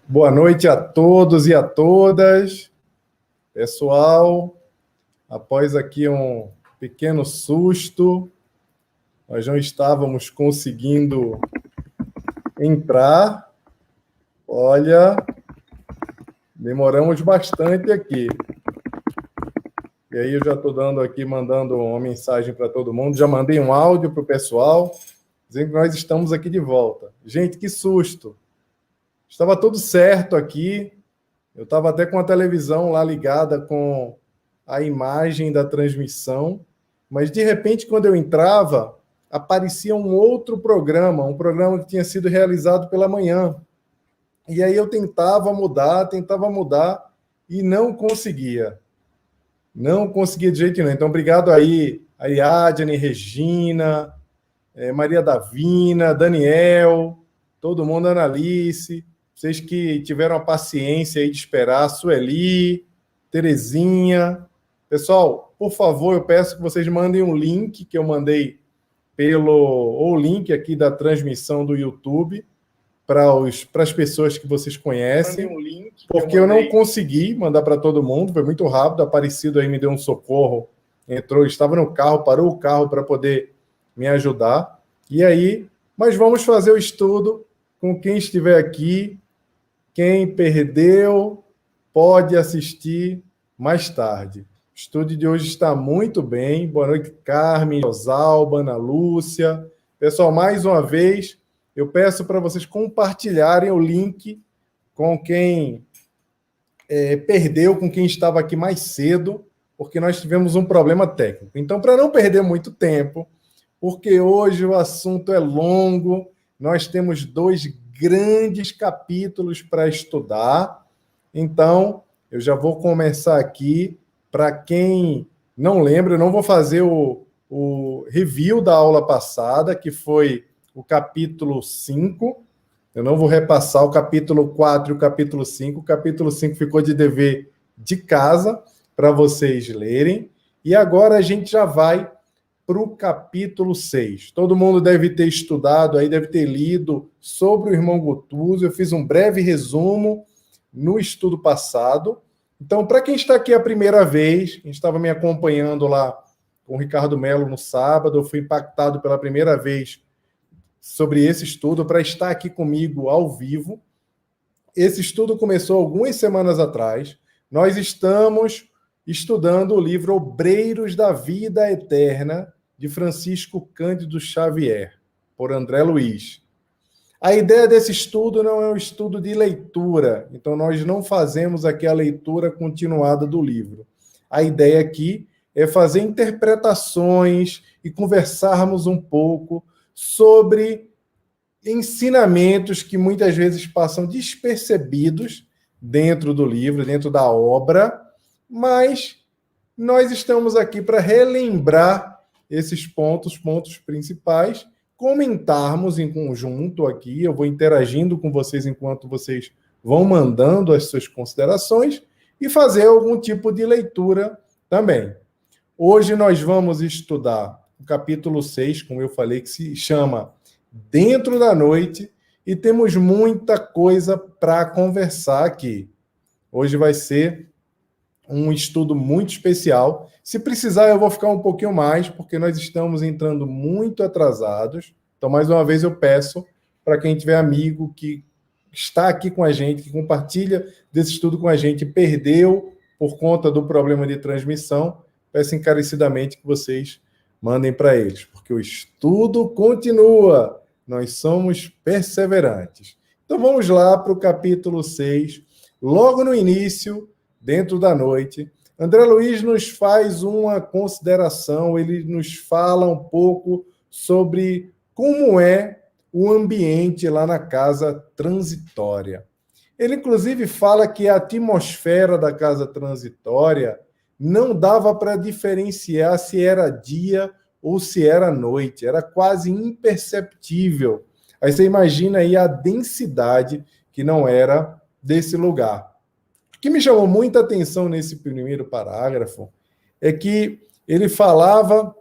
Boa noite a todos e a todas. Pessoal, após aqui um pequeno susto, nós não estávamos conseguindo entrar. Olha, demoramos bastante aqui. E aí eu já estou mandando uma mensagem para todo mundo. Já mandei um áudio para o pessoal, dizendo que nós estamos aqui de volta. Gente, que susto! Estava tudo certo aqui. Eu estava até com a televisão lá ligada com a imagem da transmissão, mas de repente, quando eu entrava, aparecia um outro programa, um programa que tinha sido realizado pela manhã. E aí eu tentava mudar e não conseguia. Não conseguia de jeito nenhum. Então, obrigado aí, Ariadne, Regina, Maria Davina, Daniel, todo mundo, Analice, vocês que tiveram a paciência aí de esperar, Sueli, Terezinha. Pessoal, por favor, eu peço que vocês mandem um link que eu mandei ou o link aqui da transmissão do YouTube para as pessoas que vocês conhecem, porque eu não consegui mandar para todo mundo, foi muito rápido, Aparecido aí me deu um socorro, estava no carro, parou o carro para poder me ajudar, e aí, mas vamos fazer o estudo com quem estiver aqui. Quem perdeu pode assistir mais tarde. O estudo de hoje está muito bem. Boa noite, Carmen, Rosalba, Ana Lúcia. Pessoal, mais uma vez, eu peço para vocês compartilharem o link com quem perdeu, com quem estava aqui mais cedo, porque nós tivemos um problema técnico. Então, para não perder muito tempo, porque hoje o assunto é longo, nós temos 2 grandes capítulos para estudar. Então, eu já vou começar aqui. Para quem não lembra, eu não vou fazer o review da aula passada, que foi o capítulo 5. Eu não vou repassar o capítulo 4 e o capítulo 5. O capítulo 5 ficou de dever de casa para vocês lerem. E agora a gente já vai para o capítulo 6. Todo mundo deve ter estudado, aí deve ter lido sobre o irmão Guttuso. Eu fiz um breve resumo no estudo passado. Então, para quem está aqui a primeira vez, quem estava me acompanhando lá com o Ricardo Mello no sábado, eu fui impactado pela primeira vez sobre esse estudo, para estar aqui comigo ao vivo. Esse estudo começou algumas semanas atrás. Nós estamos estudando o livro Obreiros da Vida Eterna, de Francisco Cândido Xavier, por André Luiz. A ideia desse estudo não é um estudo de leitura, então nós não fazemos aqui a leitura continuada do livro. A ideia aqui é fazer interpretações e conversarmos um pouco sobre ensinamentos que muitas vezes passam despercebidos dentro do livro, dentro da obra, mas nós estamos aqui para relembrar esses pontos principais, comentarmos em conjunto aqui, eu vou interagindo com vocês enquanto vocês vão mandando as suas considerações e fazer algum tipo de leitura também. Hoje nós vamos estudar o capítulo 6, como eu falei, que se chama Dentro da Noite, e temos muita coisa para conversar aqui. Hoje vai ser um estudo muito especial. Se precisar, eu vou ficar um pouquinho mais, porque nós estamos entrando muito atrasados. Então, mais uma vez, eu peço para quem tiver amigo que está aqui com a gente, que compartilha desse estudo com a gente, perdeu por conta do problema de transmissão, peço encarecidamente que vocês mandem para eles, porque o estudo continua. Nós somos perseverantes. Então, vamos lá para o capítulo 6. Logo no início, Dentro da Noite, André Luiz nos faz uma consideração, ele nos fala um pouco sobre como é o ambiente lá na casa transitória. Ele, inclusive, fala que a atmosfera da casa transitória não dava para diferenciar se era dia ou se era noite, era quase imperceptível. Aí você imagina aí a densidade que não era desse lugar. O que me chamou muita atenção nesse primeiro parágrafo é que ele falava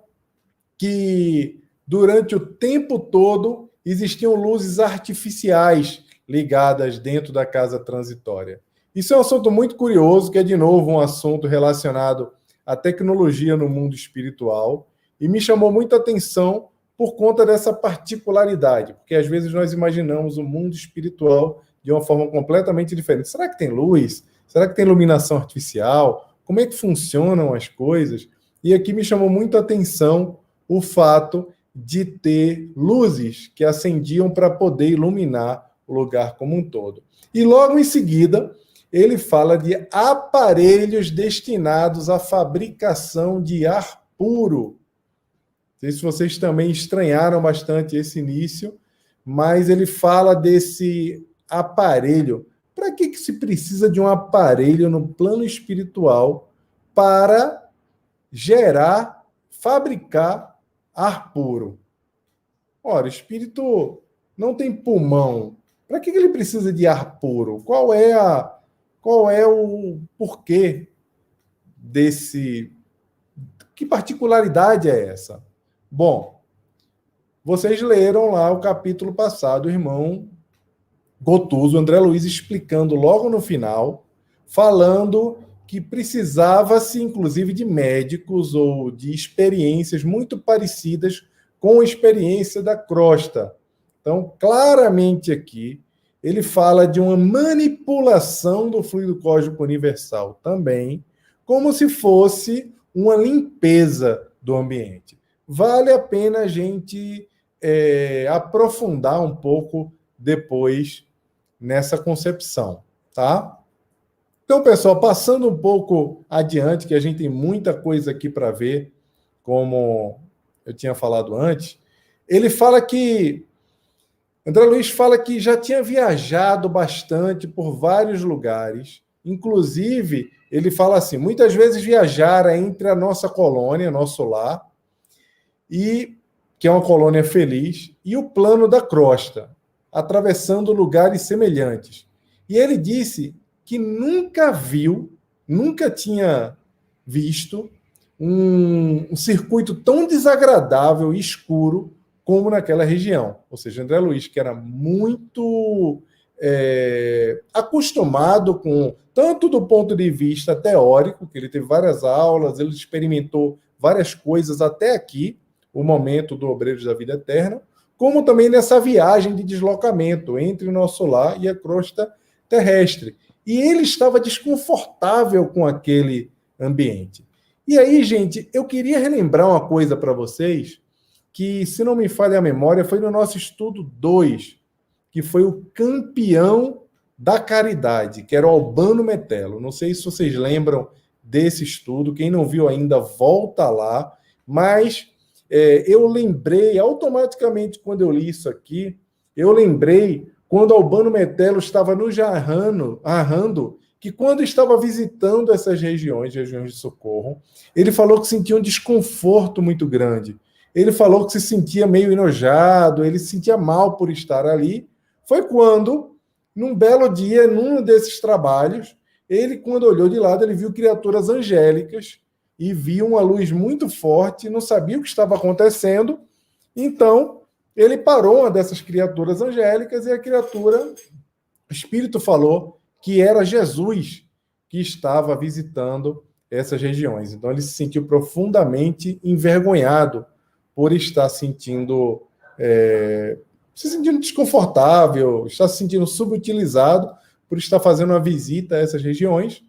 que durante o tempo todo existiam luzes artificiais ligadas dentro da casa transitória. Isso é um assunto muito curioso, que é, de novo, um assunto relacionado à tecnologia no mundo espiritual, e me chamou muita atenção por conta dessa particularidade, porque às vezes nós imaginamos o mundo espiritual de uma forma completamente diferente. Será que tem luz? Será que tem iluminação artificial? Como é que funcionam as coisas? E aqui me chamou muito a atenção o fato de ter luzes que acendiam para poder iluminar o lugar como um todo. E logo em seguida, ele fala de aparelhos destinados à fabricação de ar puro. Não sei se vocês também estranharam bastante esse início, mas ele fala desse aparelho. Para que se precisa de um aparelho no plano espiritual para gerar, fabricar ar puro? Ora, o espírito não tem pulmão. Para que ele precisa de ar puro? Qual é o porquê desse? Que particularidade é essa? Bom, vocês leram lá o capítulo passado, o irmão Gotuso, André Luiz, explicando logo no final, falando que precisava-se, inclusive, de médicos ou de experiências muito parecidas com a experiência da crosta. Então, claramente aqui, ele fala de uma manipulação do fluido cósmico universal também, como se fosse uma limpeza do ambiente. Vale a pena a gente aprofundar um pouco depois nessa concepção, tá? Então, pessoal, passando um pouco adiante, que a gente tem muita coisa aqui para ver, como eu tinha falado antes, ele fala que André Luiz fala que já tinha viajado bastante por vários lugares. Inclusive, ele fala assim, muitas vezes viajara entre a nossa colônia, nosso lar, e que é uma colônia feliz, e o plano da crosta, atravessando lugares semelhantes. E ele disse que nunca tinha visto um circuito tão desagradável e escuro como naquela região. Ou seja, André Luiz, que era muito acostumado com, tanto do ponto de vista teórico, que ele teve várias aulas, ele experimentou várias coisas até aqui, o momento do Obreiros da Vida Eterna, como também nessa viagem de deslocamento entre o nosso lar e a crosta terrestre. E ele estava desconfortável com aquele ambiente. E aí, gente, eu queria relembrar uma coisa para vocês, que, se não me falha a memória, foi no nosso estudo 2, que foi o campeão da caridade, que era o Albano Metelo. Não sei se vocês lembram desse estudo, quem não viu ainda, volta lá, mas eu lembrei automaticamente, quando eu li isso aqui, eu lembrei quando Albano Metelo estava nos narrando que, quando estava visitando essas regiões de socorro, ele falou que sentia um desconforto muito grande. Ele falou que se sentia meio enojado, ele se sentia mal por estar ali. Foi quando, num belo dia, num desses trabalhos, ele, quando olhou de lado, ele viu criaturas angélicas e viu uma luz muito forte, não sabia o que estava acontecendo. Então, ele parou uma dessas criaturas angélicas e a criatura, o espírito falou que era Jesus que estava visitando essas regiões. Então, ele se sentiu profundamente envergonhado por estar se sentindo desconfortável, estar se sentindo subutilizado por estar fazendo uma visita a essas regiões,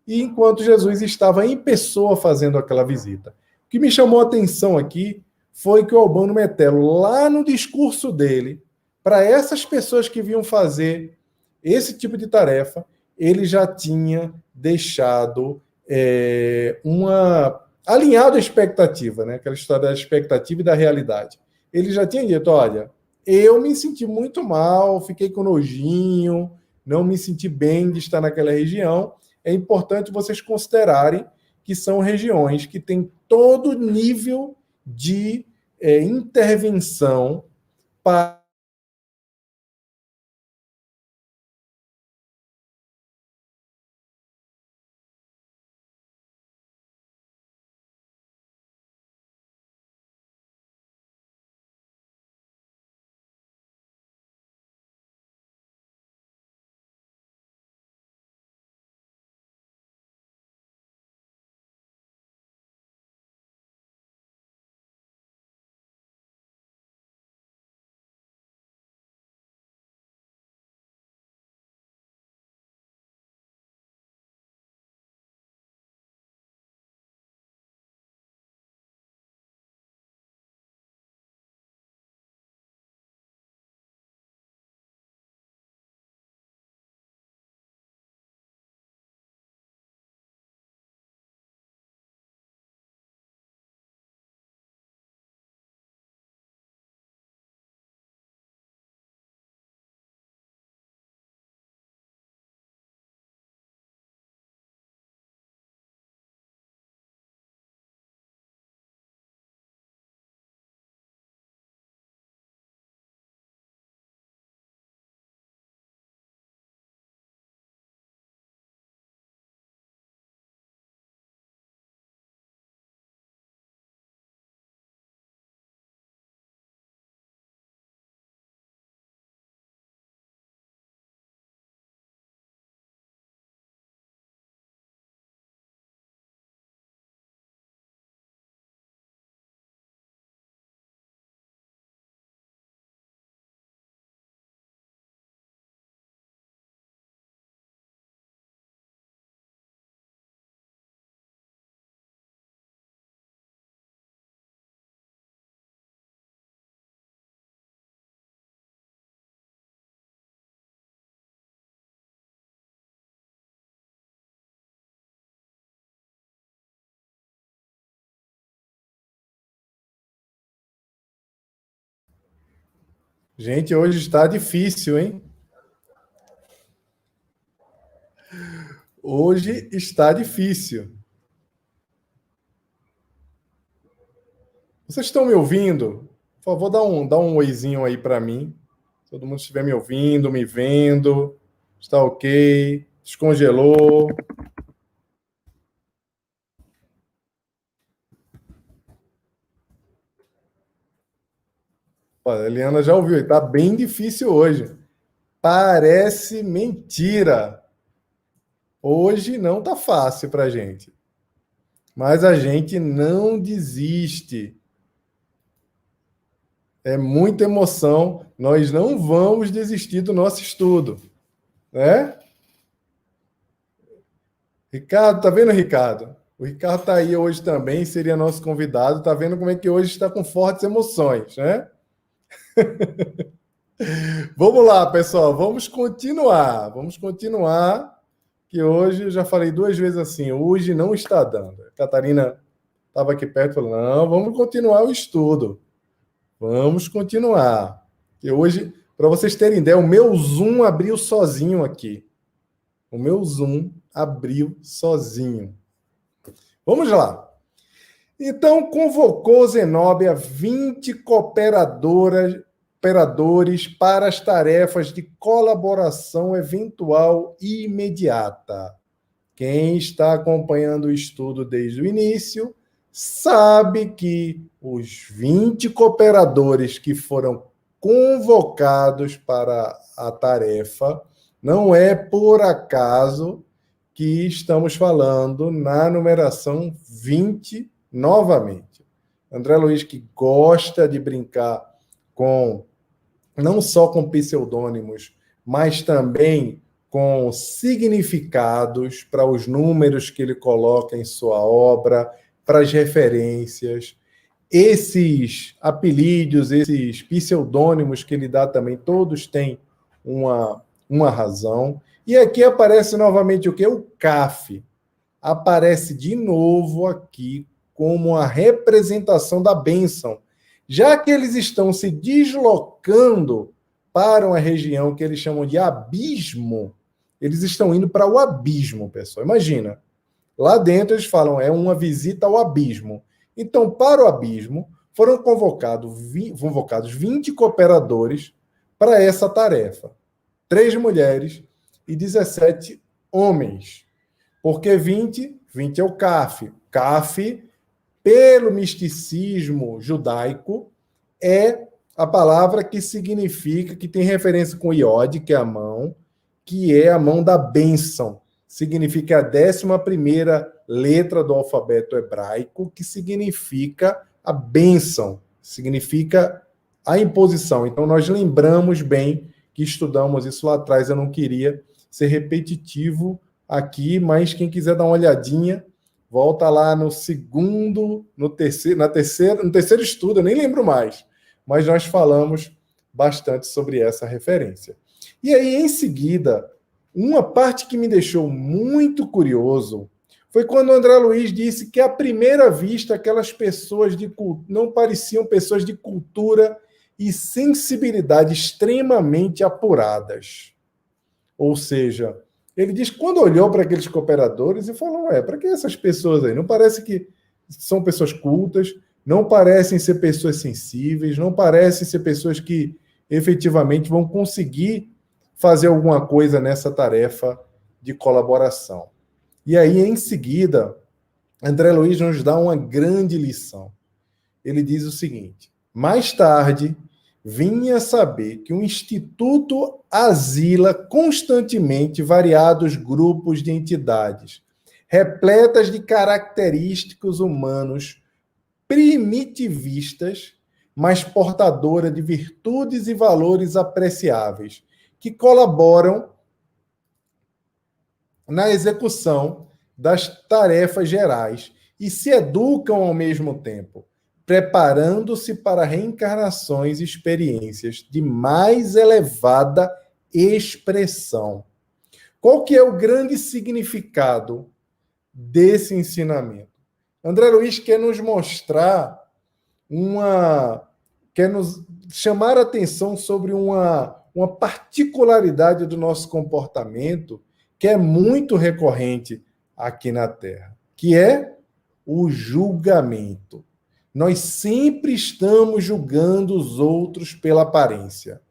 e enquanto Jesus estava em pessoa fazendo aquela visita. O que me chamou a atenção aqui foi que o Albano Metelo, lá no discurso dele, para essas pessoas que vinham fazer esse tipo de tarefa, ele já tinha deixado alinhado a expectativa, né? Aquela história da expectativa e da realidade. Ele já tinha dito, olha, eu me senti muito mal, fiquei com nojinho, não me senti bem de estar naquela região. É importante vocês considerarem que são regiões que têm todo nível de intervenção para Gente, hoje está difícil, hein? Hoje está difícil. Vocês estão me ouvindo? Por favor, dá um oizinho aí para mim. Todo mundo estiver me ouvindo, me vendo. Está ok? Descongelou? Pô, a Eliana já ouviu, está bem difícil hoje. Parece mentira. Hoje não está fácil para a gente. Mas a gente não desiste. É muita emoção. Nós não vamos desistir do nosso estudo, né? Ricardo, tá vendo, Ricardo? O Ricardo tá aí hoje também, seria nosso convidado. Tá vendo como é que hoje está com fortes emoções, né? Vamos lá, pessoal, vamos continuar. Vamos continuar, que hoje eu já falei duas vezes assim, hoje não está dando. A Catarina estava aqui perto e falou: não, vamos continuar o estudo. Vamos continuar. E hoje, para vocês terem ideia, o meu Zoom abriu sozinho aqui. O meu Zoom abriu sozinho. Vamos lá. Então, convocou Zenóbia 20 cooperadores para as tarefas de colaboração eventual e imediata. Quem está acompanhando o estudo desde o início sabe que os 20 cooperadores que foram convocados para a tarefa não é por acaso que estamos falando na numeração 20 novamente. André Luiz, que gosta de brincar com não só com pseudônimos, mas também com significados para os números que ele coloca em sua obra, para as referências. Esses apelidos, esses pseudônimos que ele dá também, todos têm uma razão. E aqui aparece novamente o que? O CAF. Aparece de novo aqui como a representação da bênção. Já que eles estão se deslocando para uma região que eles chamam de abismo, eles estão indo para o abismo, pessoal. Imagina, lá dentro eles falam, é uma visita ao abismo. Então, para o abismo, foram convocados 20 cooperadores para essa tarefa. 3 mulheres e 17 homens. Por que 20? 20 é o CAF. CAF, pelo misticismo judaico, é a palavra que significa, que tem referência com iode, que é a mão, que é a mão da bênção. Significa a 11ª letra do alfabeto hebraico, que significa a bênção, significa a imposição. Então, nós lembramos bem que estudamos isso lá atrás. Eu não queria ser repetitivo aqui, mas quem quiser dar uma olhadinha, volta lá no terceiro estudo, eu nem lembro mais, mas nós falamos bastante sobre essa referência. E aí, em seguida, uma parte que me deixou muito curioso foi quando o André Luiz disse que, à primeira vista, aquelas pessoas não pareciam pessoas de cultura e sensibilidade extremamente apuradas. Ou seja, ele diz que quando olhou para aqueles cooperadores e falou, para que essas pessoas aí? Não parece que são pessoas cultas, não parecem ser pessoas sensíveis, não parecem ser pessoas que efetivamente vão conseguir fazer alguma coisa nessa tarefa de colaboração. E aí, em seguida, André Luiz nos dá uma grande lição. Ele diz o seguinte: mais tarde, vinha saber que o Instituto asila constantemente variados grupos de entidades, repletas de característicos humanos primitivistas, mas portadora de virtudes e valores apreciáveis, que colaboram na execução das tarefas gerais e se educam ao mesmo tempo, preparando-se para reencarnações e experiências de mais elevada expressão. Qual que é o grande significado desse ensinamento? André Luiz quer nos mostrar quer nos chamar a atenção sobre uma particularidade do nosso comportamento que é muito recorrente aqui na Terra, que é o julgamento. Nós sempre estamos julgando os outros pela aparência.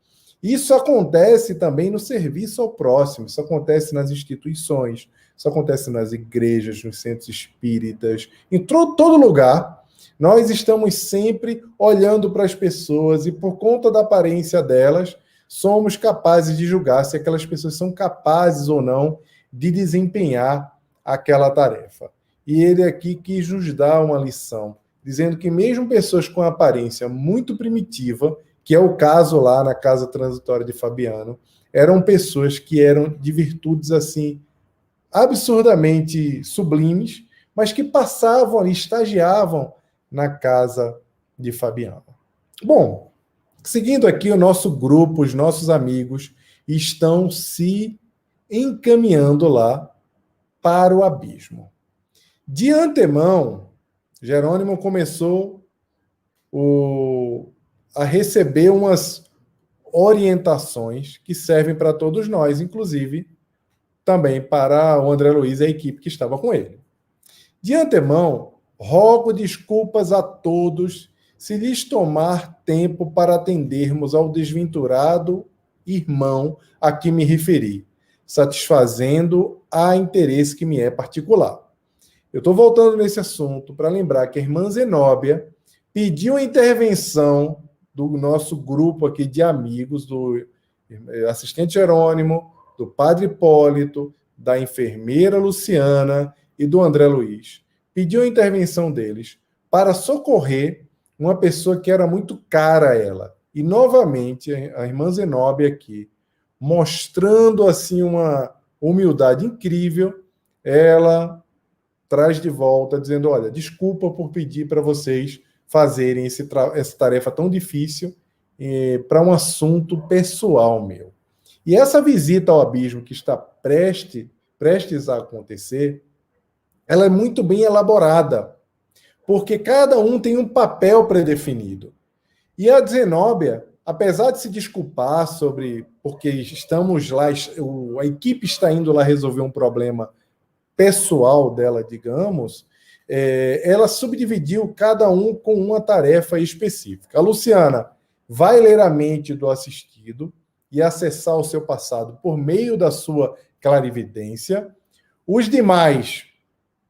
Isso acontece também no serviço ao próximo, isso acontece nas instituições, isso acontece nas igrejas, nos centros espíritas, em todo lugar. Nós estamos sempre olhando para as pessoas e, por conta da aparência delas, somos capazes de julgar se aquelas pessoas são capazes ou não de desempenhar aquela tarefa. E ele aqui quis nos dar uma lição, dizendo que mesmo pessoas com aparência muito primitiva, que é o caso lá na casa transitória de Fabiano, eram pessoas que eram de virtudes assim absurdamente sublimes, mas que passavam ali, estagiavam na casa de Fabiano. Bom, seguindo aqui, o nosso grupo, os nossos amigos estão se encaminhando lá para o abismo. De antemão, Jerônimo começou a receber umas orientações que servem para todos nós, inclusive também para o André Luiz e a equipe que estava com ele. De antemão, rogo desculpas a todos se lhes tomar tempo para atendermos ao desventurado irmão a que me referi, satisfazendo a interesse que me é particular. Eu estou voltando nesse assunto para lembrar que a irmã Zenóbia pediu a intervenção do nosso grupo aqui de amigos, do assistente Jerônimo, do padre Hipólito, da enfermeira Luciana e do André Luiz. Pediu a intervenção deles para socorrer uma pessoa que era muito cara a ela. E, novamente, a irmã Zenóbia aqui, mostrando assim uma humildade incrível, ela traz de volta, dizendo, olha, desculpa por pedir para vocês fazerem essa tarefa tão difícil para um assunto pessoal meu. E essa visita ao abismo que está prestes a acontecer, ela é muito bem elaborada, porque cada um tem um papel predefinido. E a Zenóbia, apesar de se desculpar porque estamos lá, a equipe está indo lá resolver um problema pessoal dela, digamos, ela subdividiu cada um com uma tarefa específica. A Luciana vai ler a mente do assistido e acessar o seu passado por meio da sua clarividência. Os demais,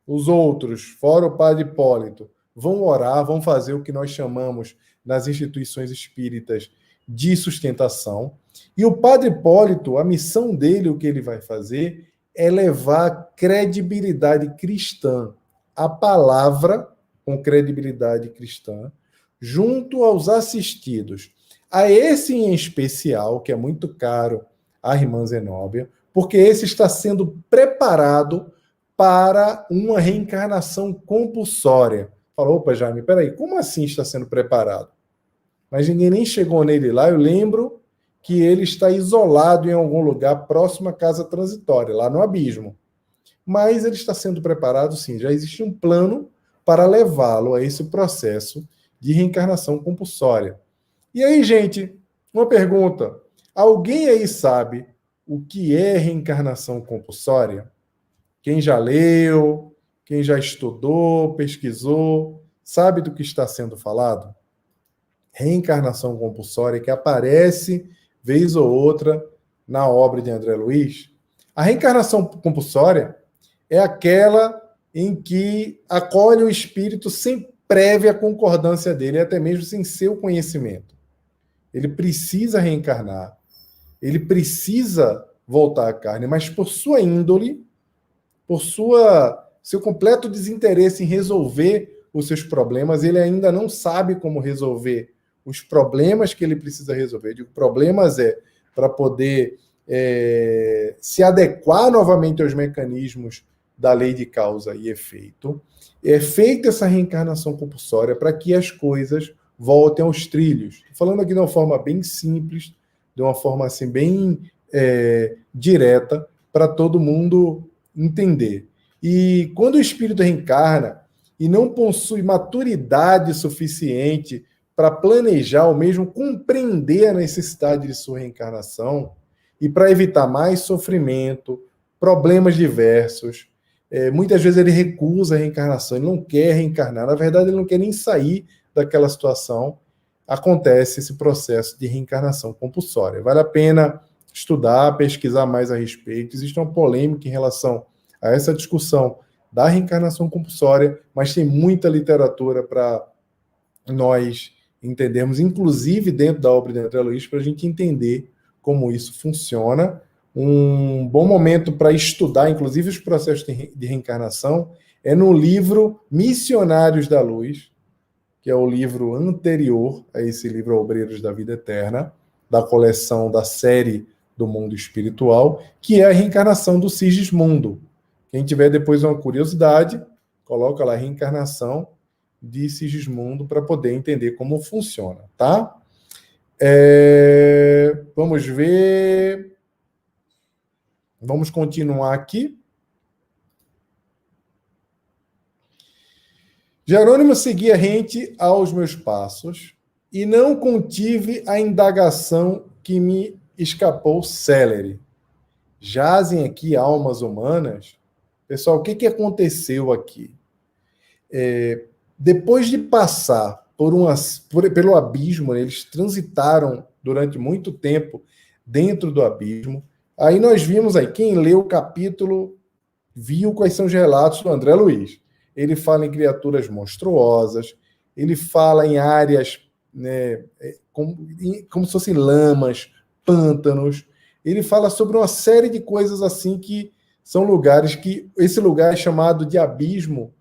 os outros, fora o padre Hipólito, vão orar, vão fazer o que nós chamamos nas instituições espíritas de sustentação. E o padre Hipólito, a missão dele, o que ele vai fazer, é levar credibilidade cristã, a palavra com credibilidade cristã, junto aos assistidos. A esse em especial, que é muito caro à irmã Zenóbia, porque esse está sendo preparado para uma reencarnação compulsória. Falou, opa, Jaime, peraí, como assim está sendo preparado? Mas ninguém nem chegou nele lá. Eu lembro que ele está isolado em algum lugar próximo à casa transitória, lá no abismo. Mas ele está sendo preparado, sim. Já existe um plano para levá-lo a esse processo de reencarnação compulsória. E aí, gente, uma pergunta. Alguém aí sabe o que é reencarnação compulsória? Quem já leu, quem já estudou, pesquisou, sabe do que está sendo falado? Reencarnação compulsória que aparece, vez ou outra, na obra de André Luiz. A reencarnação compulsória é aquela em que acolhe o espírito sem prévia concordância dele, até mesmo sem seu conhecimento. Ele precisa reencarnar, ele precisa voltar à carne, mas por sua índole, por seu completo desinteresse em resolver os seus problemas, ele ainda não sabe como resolver os problemas que ele precisa resolver. Digo, problemas para poder se adequar novamente aos mecanismos da lei de causa e efeito. É feita essa reencarnação compulsória para que as coisas voltem aos trilhos. Estou falando aqui de uma forma bem simples, de uma forma assim bem direta, para todo mundo entender. E quando o espírito reencarna e não possui maturidade suficiente para planejar ou mesmo compreender a necessidade de sua reencarnação e para evitar mais sofrimento, problemas diversos. Muitas vezes ele recusa a reencarnação, ele não quer reencarnar, na verdade ele não quer nem sair daquela situação. Acontece esse processo de reencarnação compulsória. Vale a pena estudar, pesquisar mais a respeito. Existe uma polêmica em relação a essa discussão da reencarnação compulsória, mas tem muita literatura para nós entendermos, inclusive dentro da obra de André Luiz, para a gente entender como isso funciona. Um bom momento para estudar, inclusive, os processos de reencarnação é no livro Missionários da Luz, que é o livro anterior a esse livro Obreiros da Vida Eterna, da coleção da série do Mundo Espiritual, que é a reencarnação do Sigismundo. Quem tiver depois uma curiosidade, coloca lá a reencarnação de Sigismundo para poder entender como funciona, tá? Vamos ver. Vamos continuar aqui. Jerônimo seguia rente aos meus passos e não contive a indagação que me escapou célere. Jazem aqui almas humanas. Pessoal, o que aconteceu aqui? Depois de passar pelo abismo, eles transitaram durante muito tempo dentro do abismo. Aí nós vimos aí, quem leu o capítulo viu quais são os relatos do André Luiz. Ele fala em criaturas monstruosas, ele fala em áreas, né, como se fossem lamas, pântanos. Ele fala sobre uma série de coisas assim que são lugares que... Esse lugar é chamado de abismo,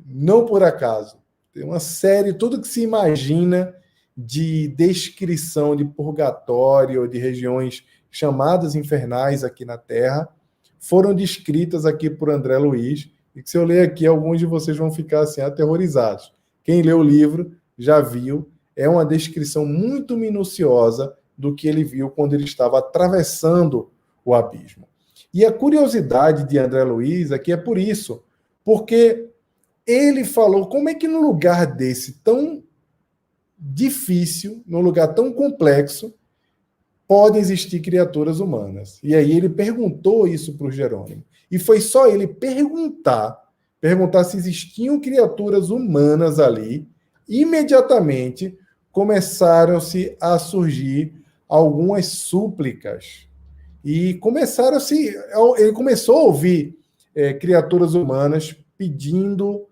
não por acaso. Tem uma série, tudo que se imagina de descrição de purgatório, de regiões chamadas infernais aqui na Terra, foram descritas aqui por André Luiz, e que se eu ler aqui, alguns de vocês vão ficar assim aterrorizados. Quem leu o livro já viu, é uma descrição muito minuciosa do que ele viu quando ele estava atravessando o abismo. E a curiosidade de André Luiz aqui é por isso, porque ele falou como é que num lugar desse tão difícil, num lugar tão complexo, podem existir criaturas humanas. E aí ele perguntou isso para o Jerônimo. E foi só ele perguntar se existiam criaturas humanas ali, imediatamente começaram-se a surgir algumas súplicas. E ele começou a ouvir criaturas humanas pedindo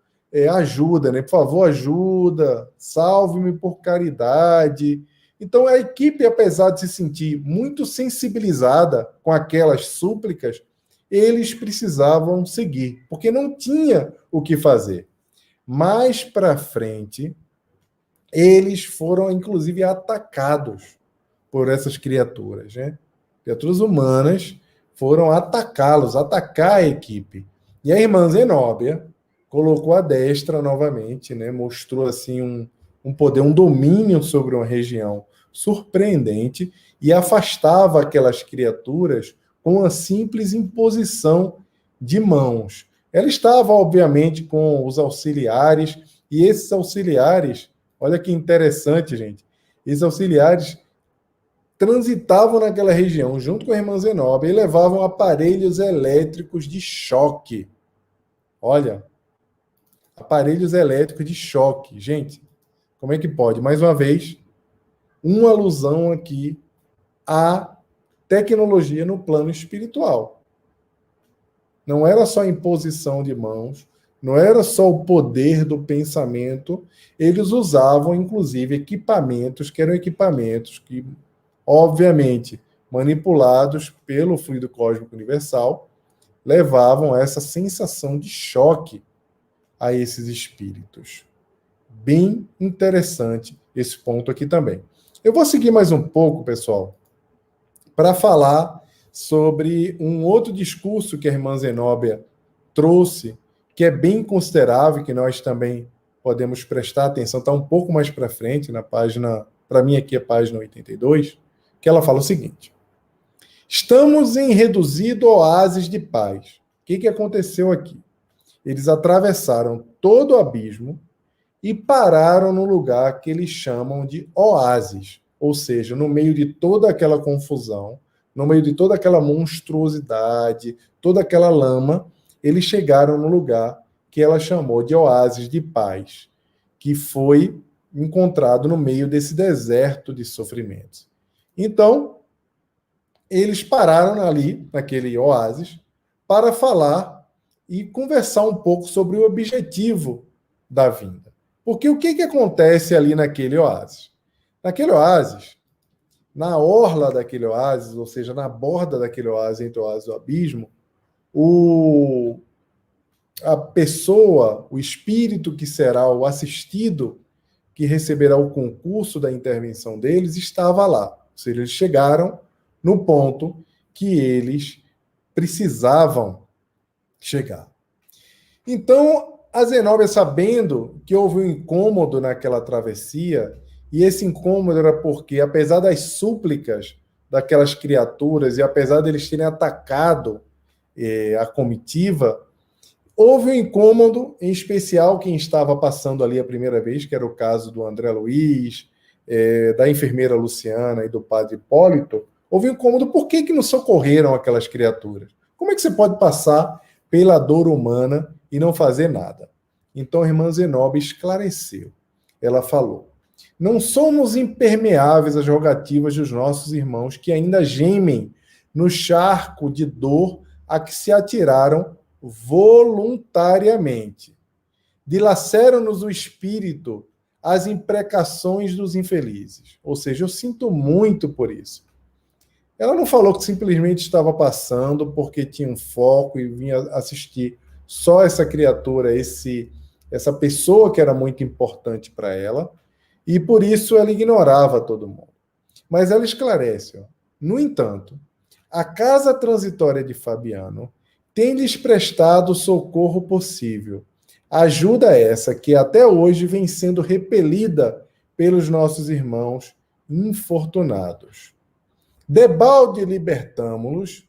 ajuda, né? Por favor, ajuda, salve-me por caridade. Então a equipe, apesar de se sentir muito sensibilizada com aquelas súplicas, eles precisavam seguir, porque não tinha o que fazer. Mais para frente, eles foram, inclusive, atacados por essas criaturas, né? Criaturas humanas foram atacar a equipe. E a irmã Zenóbia colocou a destra novamente, né? Mostrou assim um poder, um domínio sobre uma região surpreendente e afastava aquelas criaturas com uma simples imposição de mãos. Ela estava, obviamente, com os auxiliares, e esses auxiliares, olha que interessante, gente, esses auxiliares transitavam naquela região junto com a irmã Zenóbia e levavam aparelhos elétricos de choque. Olha, aparelhos elétricos de choque. Gente, como é que pode? Mais uma vez, uma alusão aqui à tecnologia no plano espiritual. Não era só imposição de mãos, não era só o poder do pensamento, eles usavam, inclusive, equipamentos que eram equipamentos que, obviamente, manipulados pelo fluido cósmico universal, levavam a essa sensação de choque a esses espíritos. Bem interessante esse ponto aqui também. Eu vou seguir mais um pouco, pessoal, para falar sobre um outro discurso que a irmã Zenóbia trouxe, que é bem considerável, que nós também podemos prestar atenção, está um pouco mais para frente, na página, para mim aqui é a página 82, que ela fala o seguinte: estamos em reduzido oásis de paz. O que aconteceu aqui? Eles atravessaram todo o abismo e pararam no lugar que eles chamam de oásis, ou seja, no meio de toda aquela confusão, no meio de toda aquela monstruosidade, toda aquela lama, eles chegaram no lugar que ela chamou de oásis de paz, que foi encontrado no meio desse deserto de sofrimentos. Então, eles pararam ali, naquele oásis, para falar e conversar um pouco sobre o objetivo da vinda. Porque o que acontece ali naquele oásis? Naquele oásis, na orla daquele oásis, ou seja, na borda daquele oásis, entre o oásis e o abismo, a pessoa, o espírito que será o assistido, que receberá o concurso da intervenção deles, estava lá. Ou seja, eles chegaram no ponto que eles precisavam chegar. Então, a Zenóbia, sabendo que houve um incômodo naquela travessia, e esse incômodo era porque, apesar das súplicas daquelas criaturas, e apesar deles terem atacado a comitiva, houve um incômodo, em especial quem estava passando ali a primeira vez, que era o caso do André Luiz, da enfermeira Luciana e do padre Hipólito. Houve um incômodo, por que não socorreram aquelas criaturas? Como é que você pode passar pela dor humana e não fazer nada? Então a irmã Zenóbia esclareceu. Ela falou: não somos impermeáveis às rogativas dos nossos irmãos que ainda gemem no charco de dor a que se atiraram voluntariamente. Dilaceram-nos o espírito as imprecações dos infelizes. Ou seja, eu sinto muito por isso. Ela não falou que simplesmente estava passando porque tinha um foco e vinha assistir só essa criatura, essa pessoa que era muito importante para ela, e por isso ela ignorava todo mundo. Mas ela esclarece, ó. No entanto, a casa transitória de Fabiano tem-lhes prestado o socorro possível. Ajuda essa que até hoje vem sendo repelida pelos nossos irmãos infortunados. Debalde libertamo-los,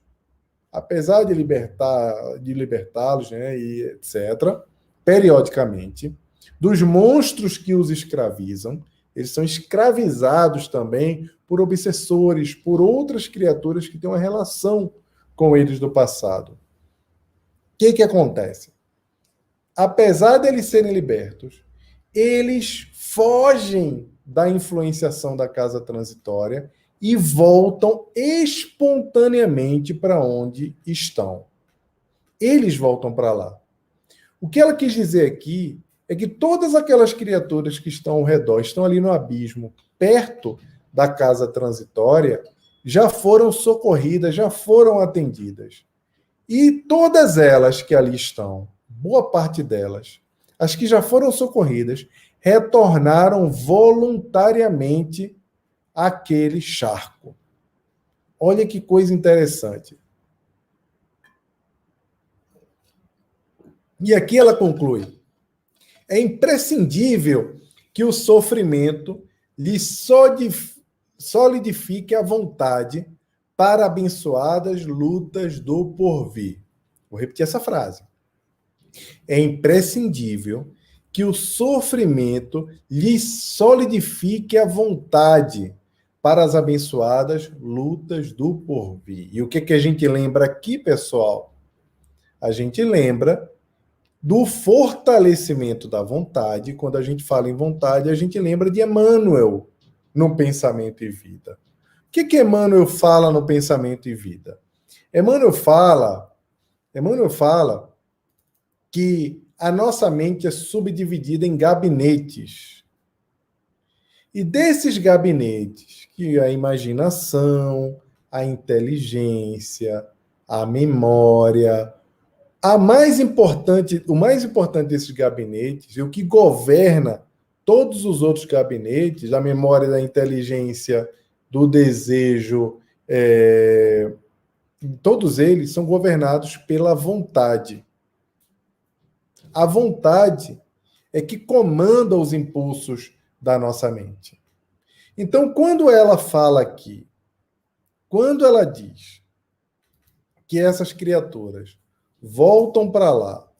apesar de libertá-los, né, e etc., periodicamente, dos monstros que os escravizam. Eles são escravizados também por obsessores, por outras criaturas que têm uma relação com eles do passado. O que acontece? Apesar deles serem libertos, eles fogem da influenciação da casa transitória e voltam espontaneamente para onde estão. Eles voltam para lá. O que ela quis dizer aqui é que todas aquelas criaturas que estão ao redor, estão ali no abismo, perto da casa transitória, já foram socorridas, já foram atendidas. E todas elas que ali estão, boa parte delas, as que já foram socorridas, retornaram voluntariamente àquele charco. Olha que coisa interessante. E aqui ela conclui: é imprescindível que o sofrimento lhe solidifique a vontade para abençoadas lutas do porvir. Vou repetir essa frase. É imprescindível que o sofrimento lhe solidifique a vontade para as abençoadas lutas do porvir. E o que a gente lembra aqui, pessoal? A gente lembra do fortalecimento da vontade. Quando a gente fala em vontade, a gente lembra de Emmanuel no Pensamento e Vida. O que Emmanuel fala no Pensamento e Vida? Emmanuel fala que a nossa mente é subdividida em gabinetes. E desses gabinetes, que a imaginação, a inteligência, a memória, o mais importante desses gabinetes, e o que governa todos os outros gabinetes, a memória, da inteligência, do desejo, todos eles são governados pela vontade. A vontade é que comanda os impulsos da nossa mente. Então, quando ela fala aqui, quando ela diz que essas criaturas voltam para lá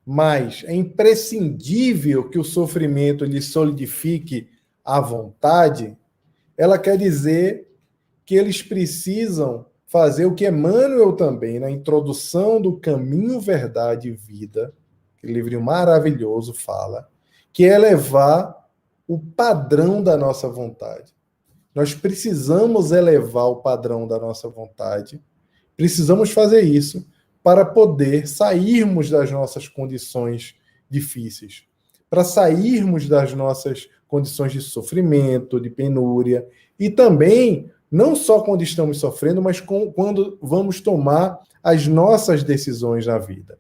mas é imprescindível que o sofrimento lhe solidifique a vontade, ela quer dizer que eles precisam fazer o que Emmanuel também, na introdução do Caminho, Verdade e Vida, que livro maravilhoso fala, que é elevar o padrão da nossa vontade. Nós precisamos elevar o padrão da nossa vontade, precisamos fazer isso para poder sairmos das nossas condições difíceis, para sairmos das nossas condições de sofrimento, de penúria, e também, não só quando estamos sofrendo, mas quando vamos tomar as nossas decisões na vida.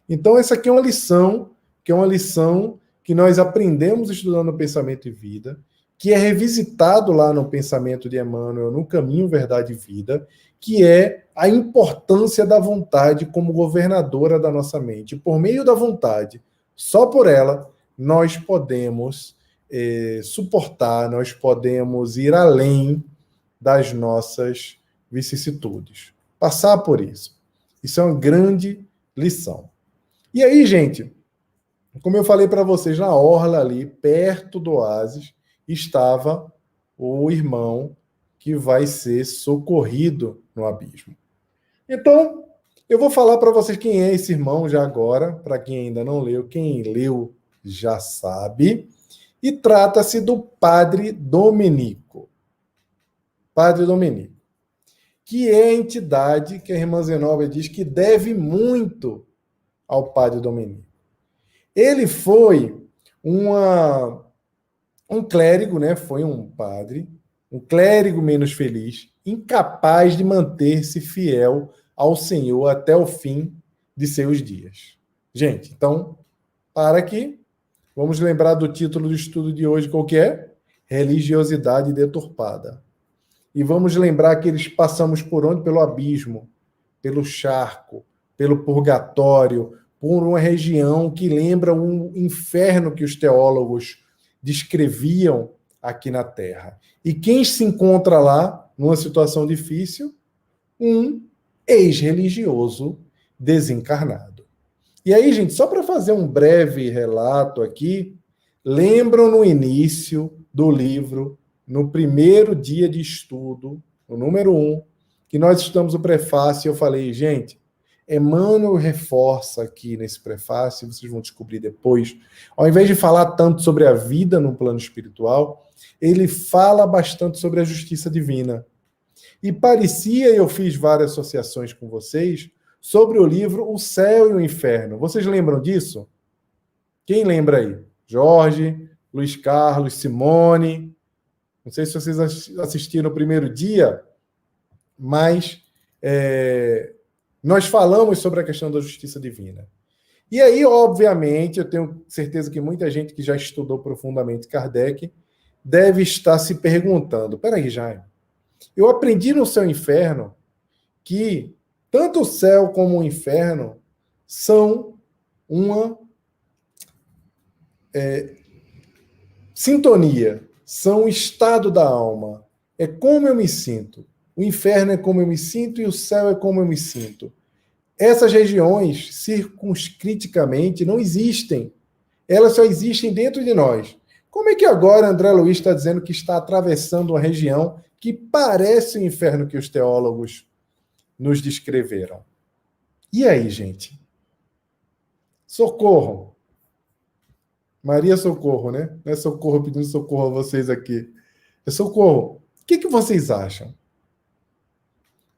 Então, essa aqui é uma lição, que nós aprendemos estudando o Pensamento e Vida, que é revisitado lá no Pensamento de Emmanuel, no Caminho, Verdade e Vida, que é a importância da vontade como governadora da nossa mente. Por meio da vontade, só por ela, nós podemos suportar, nós podemos ir além das nossas vicissitudes. Passar por isso. Isso é uma grande lição. E aí, gente, como eu falei para vocês, na orla ali, perto do oásis, estava o irmão que vai ser socorrido no abismo. Então, eu vou falar para vocês quem é esse irmão já agora, para quem ainda não leu, quem leu já sabe, e trata-se do Padre Domenico. Padre Domenico, que é a entidade que a irmã Zenóbia diz que deve muito ao Padre Domenico. Ele foi um clérigo, né? Foi um padre, um clérigo menos feliz, incapaz de manter-se fiel ao Senhor até o fim de seus dias. Gente, então, para aqui, vamos lembrar do título do estudo de hoje, qual que é? Religiosidade deturpada. E vamos lembrar que eles passamos por onde? Pelo abismo, pelo charco, pelo purgatório, por uma região que lembra um inferno que os teólogos descreviam aqui na Terra. E quem se encontra lá, numa situação difícil? Um ex-religioso desencarnado. E aí, gente, só para fazer um breve relato aqui, lembram no início do livro, no primeiro dia de estudo, o número 1, que nós estudamos o prefácio, e eu falei, gente, Emmanuel reforça aqui nesse prefácio, vocês vão descobrir depois, ao invés de falar tanto sobre a vida no plano espiritual, ele fala bastante sobre a justiça divina. E parecia, eu fiz várias associações com vocês, sobre o livro O Céu e o Inferno. Vocês lembram disso? Quem lembra aí? Jorge, Luiz Carlos, Simone. Não sei se vocês assistiram no primeiro dia, mas nós falamos sobre a questão da justiça divina. E aí, obviamente, eu tenho certeza que muita gente que já estudou profundamente Kardec deve estar se perguntando, peraí, Jaime, eu aprendi no Céu e Inferno que tanto o céu como o inferno são uma sintonia, são um estado da alma. É como eu me sinto. O inferno é como eu me sinto e o céu é como eu me sinto. Essas regiões, circunscriticamente, não existem. Elas só existem dentro de nós. Como é que agora André Luiz está dizendo que está atravessando uma região que parece o inferno que os teólogos nos descreveram? E aí, gente? Socorro. Maria Socorro, né? Não é Socorro pedindo socorro a vocês aqui. É Socorro. O que vocês acham?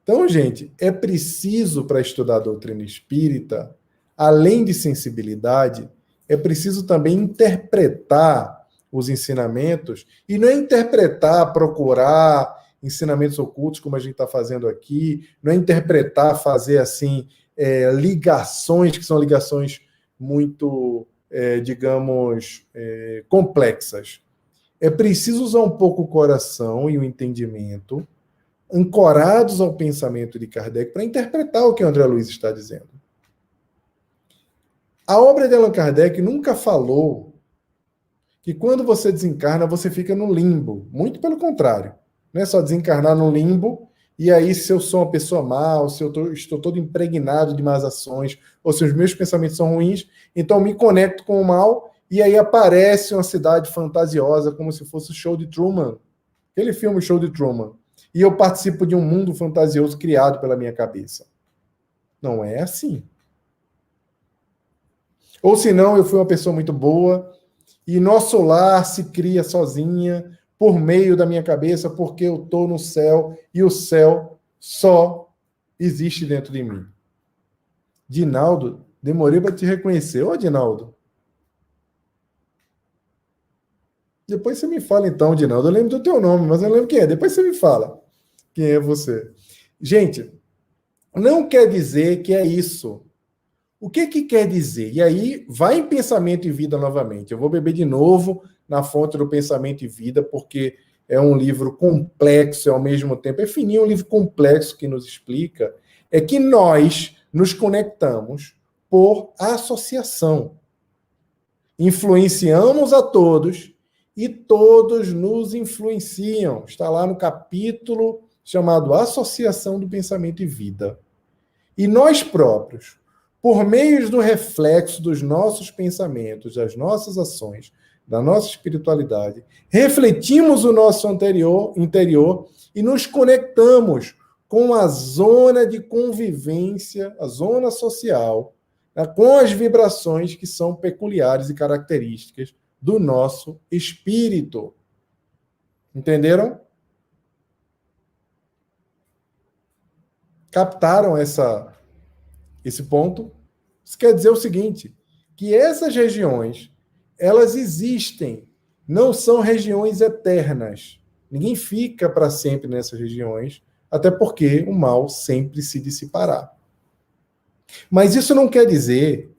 Então, gente, é preciso, para estudar a doutrina espírita, além de sensibilidade, é preciso também interpretar os ensinamentos, e não é interpretar, procurar ensinamentos ocultos, como a gente está fazendo aqui, não é interpretar, fazer assim, ligações, que são ligações muito, complexas. É preciso usar um pouco o coração e o entendimento, ancorados ao pensamento de Kardec, para interpretar o que o André Luiz está dizendo. A obra de Allan Kardec nunca falou que quando você desencarna, você fica no limbo. Muito pelo contrário. Não é só desencarnar no limbo E aí, se eu sou uma pessoa má, se eu estou todo impregnado de más ações, ou se os meus pensamentos são ruins, então eu me conecto com o mal, e aí aparece uma cidade fantasiosa, como se fosse o Show de Truman. Aquele filme Show de Truman. E eu participo de um mundo fantasioso criado pela minha cabeça. Não é assim. Ou senão eu fui uma pessoa muito boa e nosso lar se cria sozinha por meio da minha cabeça porque eu estou no céu e o céu só existe dentro de mim. Dinaldo, demorei para te reconhecer. Ô, Dinaldo. Depois você me fala então, Dinaldo. Eu lembro do teu nome, mas eu não lembro quem é. Depois você me fala quem é você. Gente, não quer dizer que é isso. O que quer dizer? E aí, vai em Pensamento e Vida novamente. Eu vou beber de novo na fonte do Pensamento e Vida, porque é um livro complexo e, ao mesmo tempo, é fininho, um livro complexo que nos explica, é que nós nos conectamos por associação. Influenciamos a todos e todos nos influenciam. Está lá no capítulo chamado Associação do Pensamento e Vida. E nós próprios, por meio do reflexo dos nossos pensamentos, das nossas ações, da nossa espiritualidade, refletimos o nosso interior e nos conectamos com a zona de convivência, a zona social, com as vibrações que são peculiares e características do nosso espírito. Entenderam? Captaram esse ponto? Isso quer dizer o seguinte, que essas regiões, elas existem, não são regiões eternas. Ninguém fica para sempre nessas regiões, até porque o mal sempre se dissipará. Mas isso não quer dizer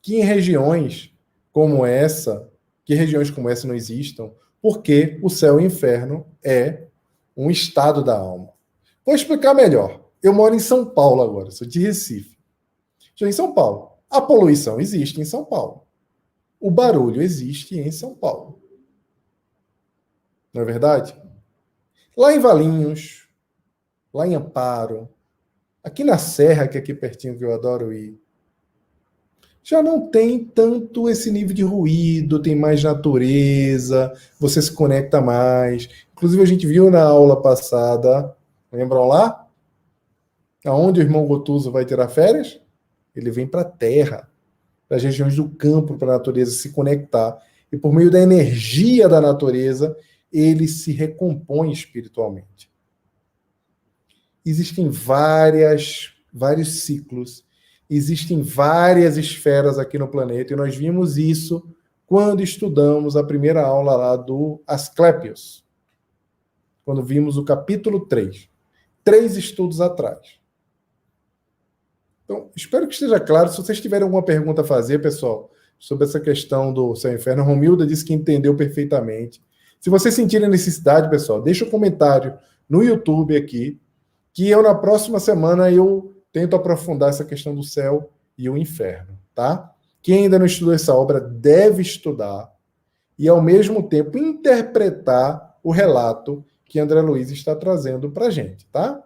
que em regiões como essa, que regiões como essa não existam, porque o céu e o inferno é um estado da alma. Vou explicar melhor. Eu moro em São Paulo agora, sou de Recife. Estou em São Paulo. A poluição existe em São Paulo. O barulho existe em São Paulo. Não é verdade? Lá em Valinhos, lá em Amparo, aqui na Serra, que é aqui pertinho que eu adoro ir, já não tem tanto esse nível de ruído, tem mais natureza, você se conecta mais. Inclusive, a gente viu na aula passada, lembram lá? Aonde o irmão Gotuso vai tirar férias? Ele vem para a terra, para as regiões do campo, para a natureza se conectar. E por meio da energia da natureza, ele se recompõe espiritualmente. Existem vários ciclos, existem várias esferas aqui no planeta, e nós vimos isso quando estudamos a primeira aula lá do Asclepios, quando vimos o capítulo 3. 3 estudos atrás. Então, espero que esteja claro. Se vocês tiverem alguma pergunta a fazer, pessoal, sobre essa questão do céu e inferno, a Romilda disse que entendeu perfeitamente. Se vocês sentirem necessidade, pessoal, deixa um comentário no YouTube aqui, que eu, na próxima semana, eu tento aprofundar essa questão do céu e o inferno, tá? Quem ainda não estudou essa obra deve estudar e, ao mesmo tempo, interpretar o relato que André Luiz está trazendo para a gente, tá?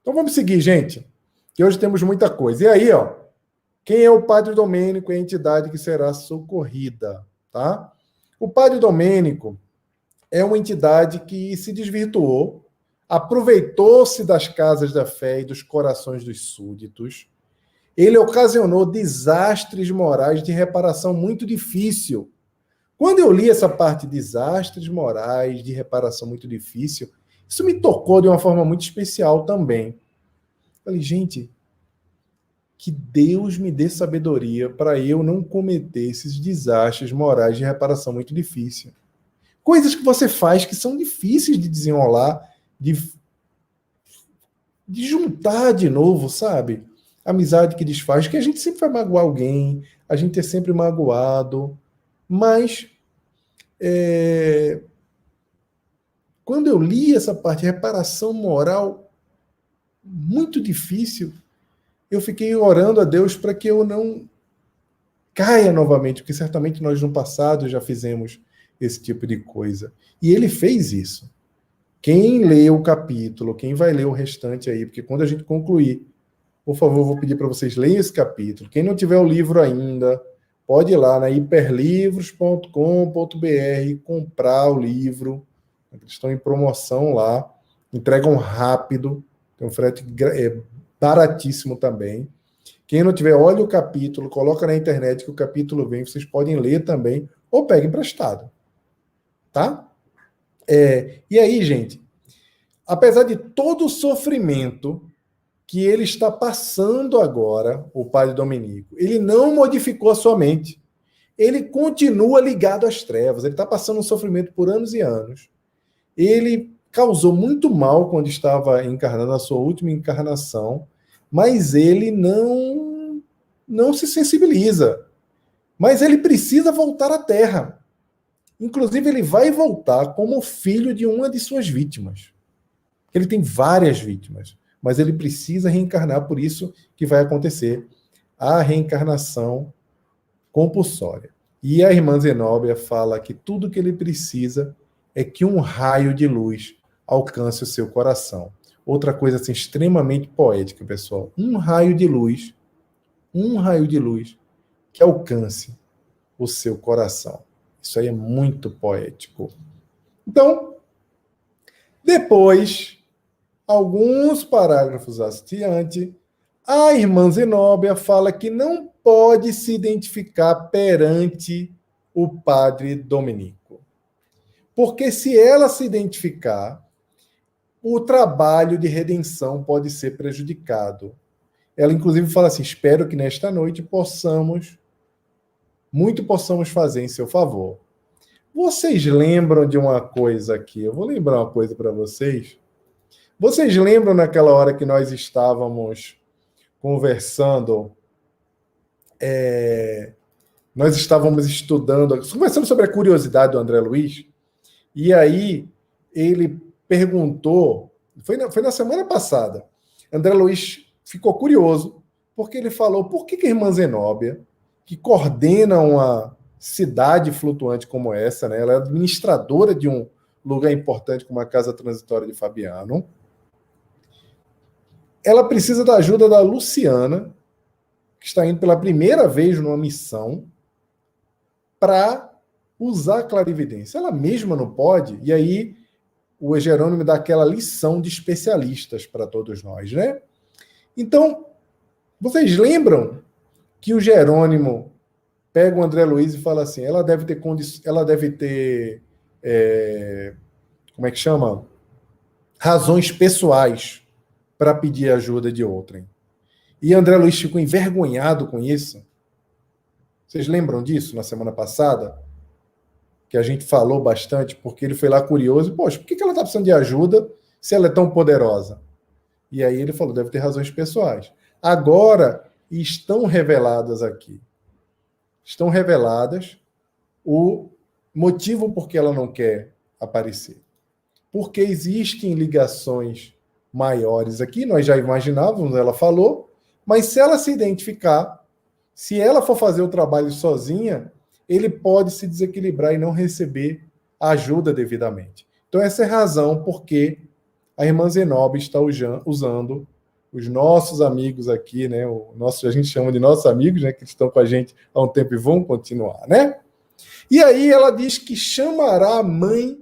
Então, vamos seguir, gente, que hoje temos muita coisa. E aí, ó, quem é o Padre Domênico e a entidade que será socorrida, tá? O Padre Domênico é uma entidade que se desvirtuou, aproveitou-se das casas da fé e dos corações dos súditos. Ele ocasionou desastres morais de reparação muito difícil. Quando eu li essa parte, desastres morais de reparação muito difícil, isso me tocou de uma forma muito especial também. Falei, gente, que Deus me dê sabedoria para eu não cometer esses desastres morais de reparação muito difícil. Coisas que você faz que são difíceis de desenrolar, de juntar de novo, sabe? Amizade que desfaz, que a gente sempre vai magoar alguém, a gente é sempre magoado, mas quando eu li essa parte de reparação moral muito difícil, eu fiquei orando a Deus para que eu não caia novamente, porque certamente nós no passado já fizemos esse tipo de coisa. E ele fez isso. Quem lê o capítulo, quem vai ler o restante aí, porque quando a gente concluir, por favor, vou pedir para vocês lerem esse capítulo. Quem não tiver o livro ainda, pode ir lá na hiperlivros.com.br comprar o livro. Eles estão em promoção lá, entregam rápido, tem um frete baratíssimo também. Quem não tiver, olha o capítulo, coloca na internet que o capítulo vem, vocês podem ler também, ou peguem emprestado. Tá? E aí, gente, apesar de todo o sofrimento que ele está passando agora, o padre Dominico, ele não modificou a sua mente. Ele continua ligado às trevas. Ele está passando um sofrimento por anos e anos. Ele causou muito mal quando estava encarnando a sua última encarnação, mas ele não se sensibiliza. Mas ele precisa voltar à Terra. Inclusive, ele vai voltar como filho de uma de suas vítimas. Ele tem várias vítimas, mas ele precisa reencarnar, por isso que vai acontecer a reencarnação compulsória. E a irmã Zenóbia fala que tudo que ele precisa é que um raio de luz alcance o seu coração. Outra coisa assim, extremamente poética, pessoal. Um raio de luz que alcance o seu coração. Isso aí é muito poético. Então, depois, alguns parágrafos adiante, a irmã Zenóbia fala que não pode se identificar perante o padre Dominico. Porque se ela se identificar, o trabalho de redenção pode ser prejudicado. Ela, inclusive, fala assim, espero que nesta noite possamos fazer em seu favor. Vocês lembram de uma coisa aqui? Eu vou lembrar uma coisa para vocês. Vocês lembram naquela hora que nós estávamos conversando, nós estávamos estudando, conversando sobre a curiosidade do André Luiz, e aí ele perguntou, foi na semana passada, André Luiz ficou curioso, porque ele falou, por que a irmã Zenóbia, que coordena uma cidade flutuante como essa, né, ela é administradora de um lugar importante como a Casa Transitória de Fabiano, ela precisa da ajuda da Luciana, que está indo pela primeira vez numa missão, para usar a clarividência. Ela mesma não pode, e aí o Jerônimo dá aquela lição de especialistas para todos nós, né? Então, vocês lembram que o Jerônimo pega o André Luiz e fala assim, ela deve ter como é que chama? Razões pessoais para pedir ajuda de outrem. E André Luiz ficou envergonhado com isso. Vocês lembram disso na semana passada? Que a gente falou bastante, porque ele foi lá curioso. Poxa, por que ela está precisando de ajuda se ela é tão poderosa? E aí ele falou, deve ter razões pessoais. Agora, estão reveladas aqui. Estão reveladas o motivo por que ela não quer aparecer. Porque existem ligações maiores aqui, nós já imaginávamos, ela falou, mas se ela se identificar, se ela for fazer o trabalho sozinha, ele pode se desequilibrar e não receber a ajuda devidamente. Então essa é a razão porque a irmã Zenóbia está usando os nossos amigos aqui, né? A gente chama de nossos amigos, né? Que estão com a gente há um tempo e vão continuar, né? E aí ela diz que chamará a mãe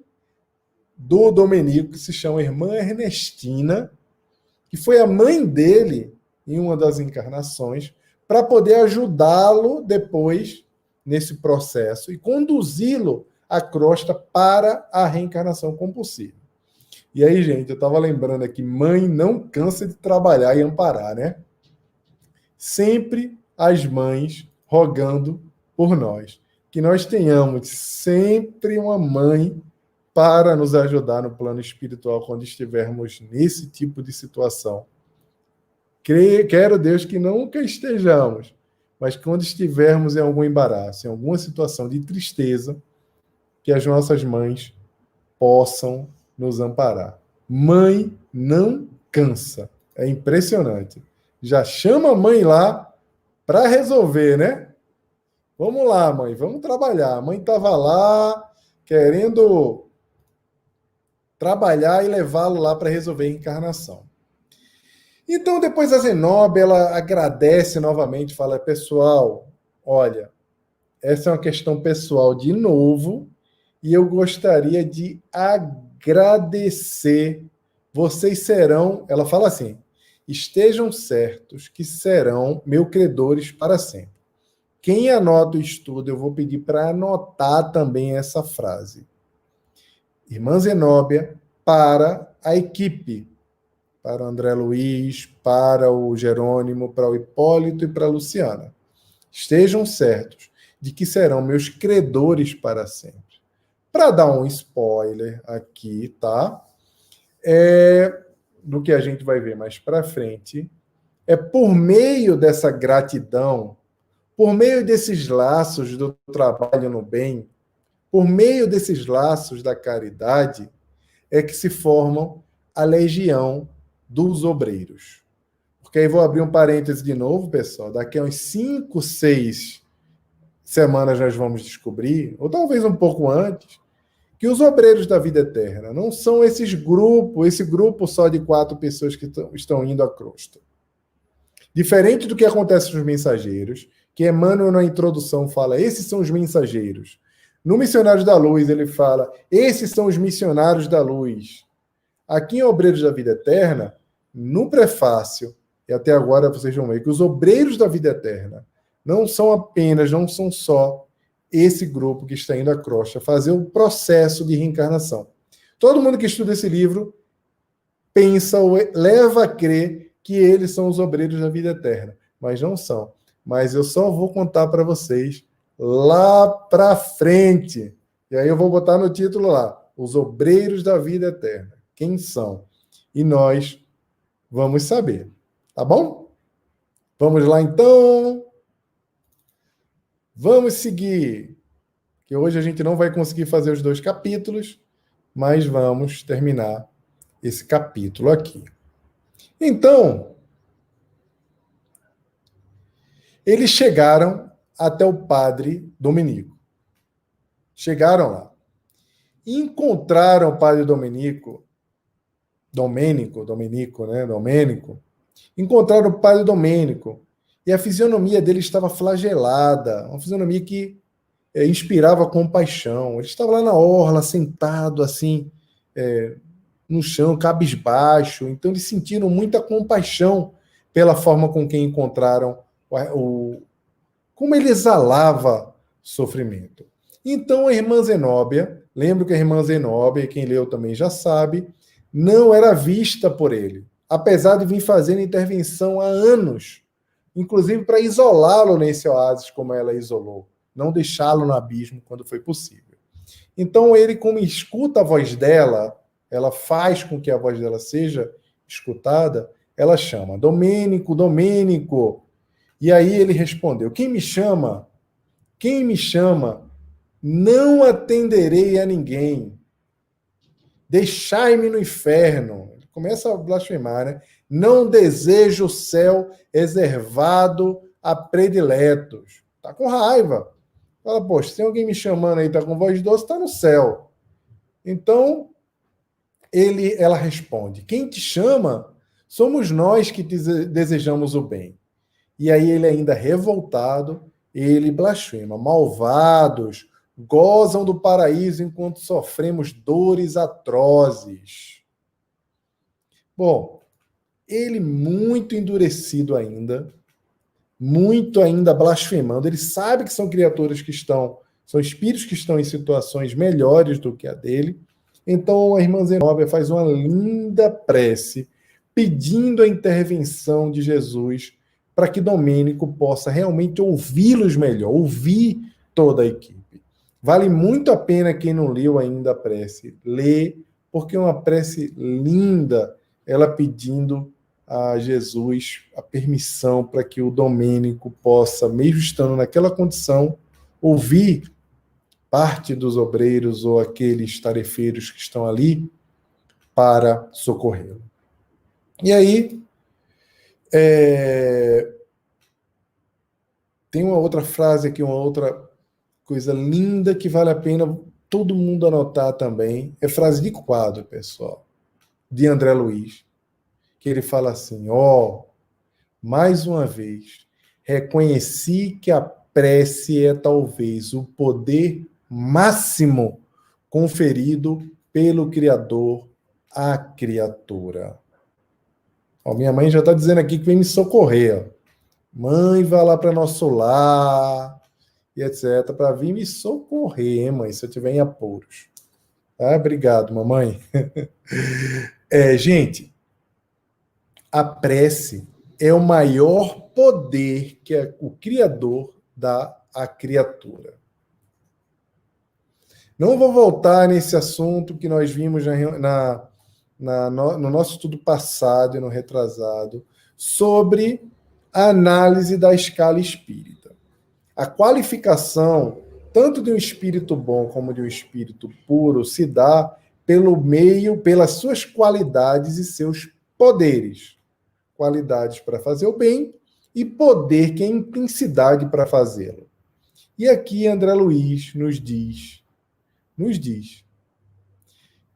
do Domenico, que se chama Irmã Ernestina, que foi a mãe dele em uma das encarnações, para poder ajudá-lo depois nesse processo e conduzi-lo à crosta para a reencarnação compulsiva. E aí, gente, eu estava lembrando aqui, mãe não cansa de trabalhar e amparar, né? Sempre as mães rogando por nós. Que nós tenhamos sempre uma mãe para nos ajudar no plano espiritual quando estivermos nesse tipo de situação. Quero, Deus, que nunca estejamos, mas quando estivermos em algum embaraço, em alguma situação de tristeza, que as nossas mães possam nos amparar. Mãe não cansa. É impressionante. Já chama a mãe lá para resolver, né? Vamos lá, mãe, vamos trabalhar. A mãe estava lá querendo trabalhar e levá-lo lá para resolver a reencarnação. Então, depois a Zenobia, ela agradece novamente, fala, pessoal, olha, essa é uma questão pessoal de novo, e eu gostaria de agradecer. Vocês serão, ela fala assim, estejam certos que serão meus credores para sempre. Quem anota o estudo, eu vou pedir para anotar também essa frase. Irmã Zenóbia, para a equipe, para o André Luiz, para o Jerônimo, para o Hipólito e para a Luciana. Estejam certos de que serão meus credores para sempre. Para dar um spoiler aqui, tá? Do que a gente vai ver mais para frente, é por meio dessa gratidão, por meio desses laços do trabalho no bem, por meio desses laços da caridade, é que se formam a legião dos obreiros. Porque aí vou abrir um parêntese de novo, pessoal. Daqui a uns 5, 6 semanas nós vamos descobrir, ou talvez um pouco antes, que os obreiros da vida eterna não são esse grupo só de 4 pessoas que estão indo à crosta. Diferente do que acontece nos mensageiros, que Emmanuel na introdução fala, esses são os mensageiros. No Missionários da Luz ele fala, esses são os missionários da luz. Aqui em Obreiros da Vida Eterna, no prefácio, e até agora vocês vão ver que os obreiros da vida eterna não são só esse grupo que está indo à crosta, fazer o processo de reencarnação. Todo mundo que estuda esse livro pensa ou leva a crer que eles são os obreiros da vida eterna, mas não são. Mas eu só vou contar para vocês lá para frente. E aí eu vou botar no título lá, os obreiros da vida eterna. Quem são? E nós vamos saber. Tá bom? Vamos lá, então. Vamos seguir. Que hoje a gente não vai conseguir fazer os 2 capítulos, mas vamos terminar esse capítulo aqui. Então, eles chegaram até o padre Domenico. Chegaram lá. Encontraram o padre Domenico. Encontraram o padre Domênico. E a fisionomia dele estava flagelada. Uma fisionomia que inspirava compaixão. Ele estava lá na orla, sentado assim, no chão, cabisbaixo. Então eles sentiram muita compaixão pela forma com que encontraram como ele exalava sofrimento. Então a irmã Zenóbia, lembro que a irmã Zenóbia, quem leu também já sabe, não era vista por ele, apesar de vir fazendo intervenção há anos, inclusive para isolá-lo nesse oásis como ela isolou, não deixá-lo no abismo quando foi possível. Então ele, como escuta a voz dela, ela faz com que a voz dela seja escutada, ela chama, Domênico, Domênico. E aí ele respondeu, quem me chama? Quem me chama? Não atenderei a ninguém. Deixai-me no inferno. Ele começa a blasfemar, né? Não desejo o céu reservado a prediletos. Tá com raiva. Fala, poxa, se tem alguém me chamando aí, tá com voz doce, tá no céu. Então, ela responde, quem te chama somos nós que te desejamos o bem. E aí ele ainda revoltado, ele blasfema, malvados, gozam do paraíso enquanto sofremos dores atrozes. Bom, ele muito endurecido ainda, muito ainda blasfemando, ele sabe que são criaturas que são espíritos que estão em situações melhores do que a dele. Então a irmã Zenóbia faz uma linda prece, pedindo a intervenção de Jesus para que Domênico possa realmente ouvi-los melhor, ouvir toda a equipe. Vale muito a pena quem não leu ainda a prece, ler, porque é uma prece linda, ela pedindo a Jesus a permissão para que o Domênico possa, mesmo estando naquela condição, ouvir parte dos obreiros ou aqueles tarefeiros que estão ali para socorrê-lo. E aí, tem uma outra frase aqui, uma outra coisa linda que vale a pena todo mundo anotar também, é frase de quadro, pessoal, de André Luiz, que ele fala assim, mais uma vez, reconheci que a prece é talvez o poder máximo conferido pelo Criador à criatura. Minha mãe já está dizendo aqui que vem me socorrer. Mãe, vai lá para nosso lar, e etc., para vir me socorrer, hein, mãe, se eu tiver em apuros. Obrigado, mamãe. Gente, a prece é o maior poder que o Criador dá à criatura. Não vou voltar nesse assunto que nós vimos no nosso estudo passado e no retrasado, sobre a análise da escala espírita. A qualificação, tanto de um espírito bom como de um espírito puro, se dá pelas suas qualidades e seus poderes. Qualidades para fazer o bem e poder, que é intensidade para fazê-lo. E aqui André Luiz nos diz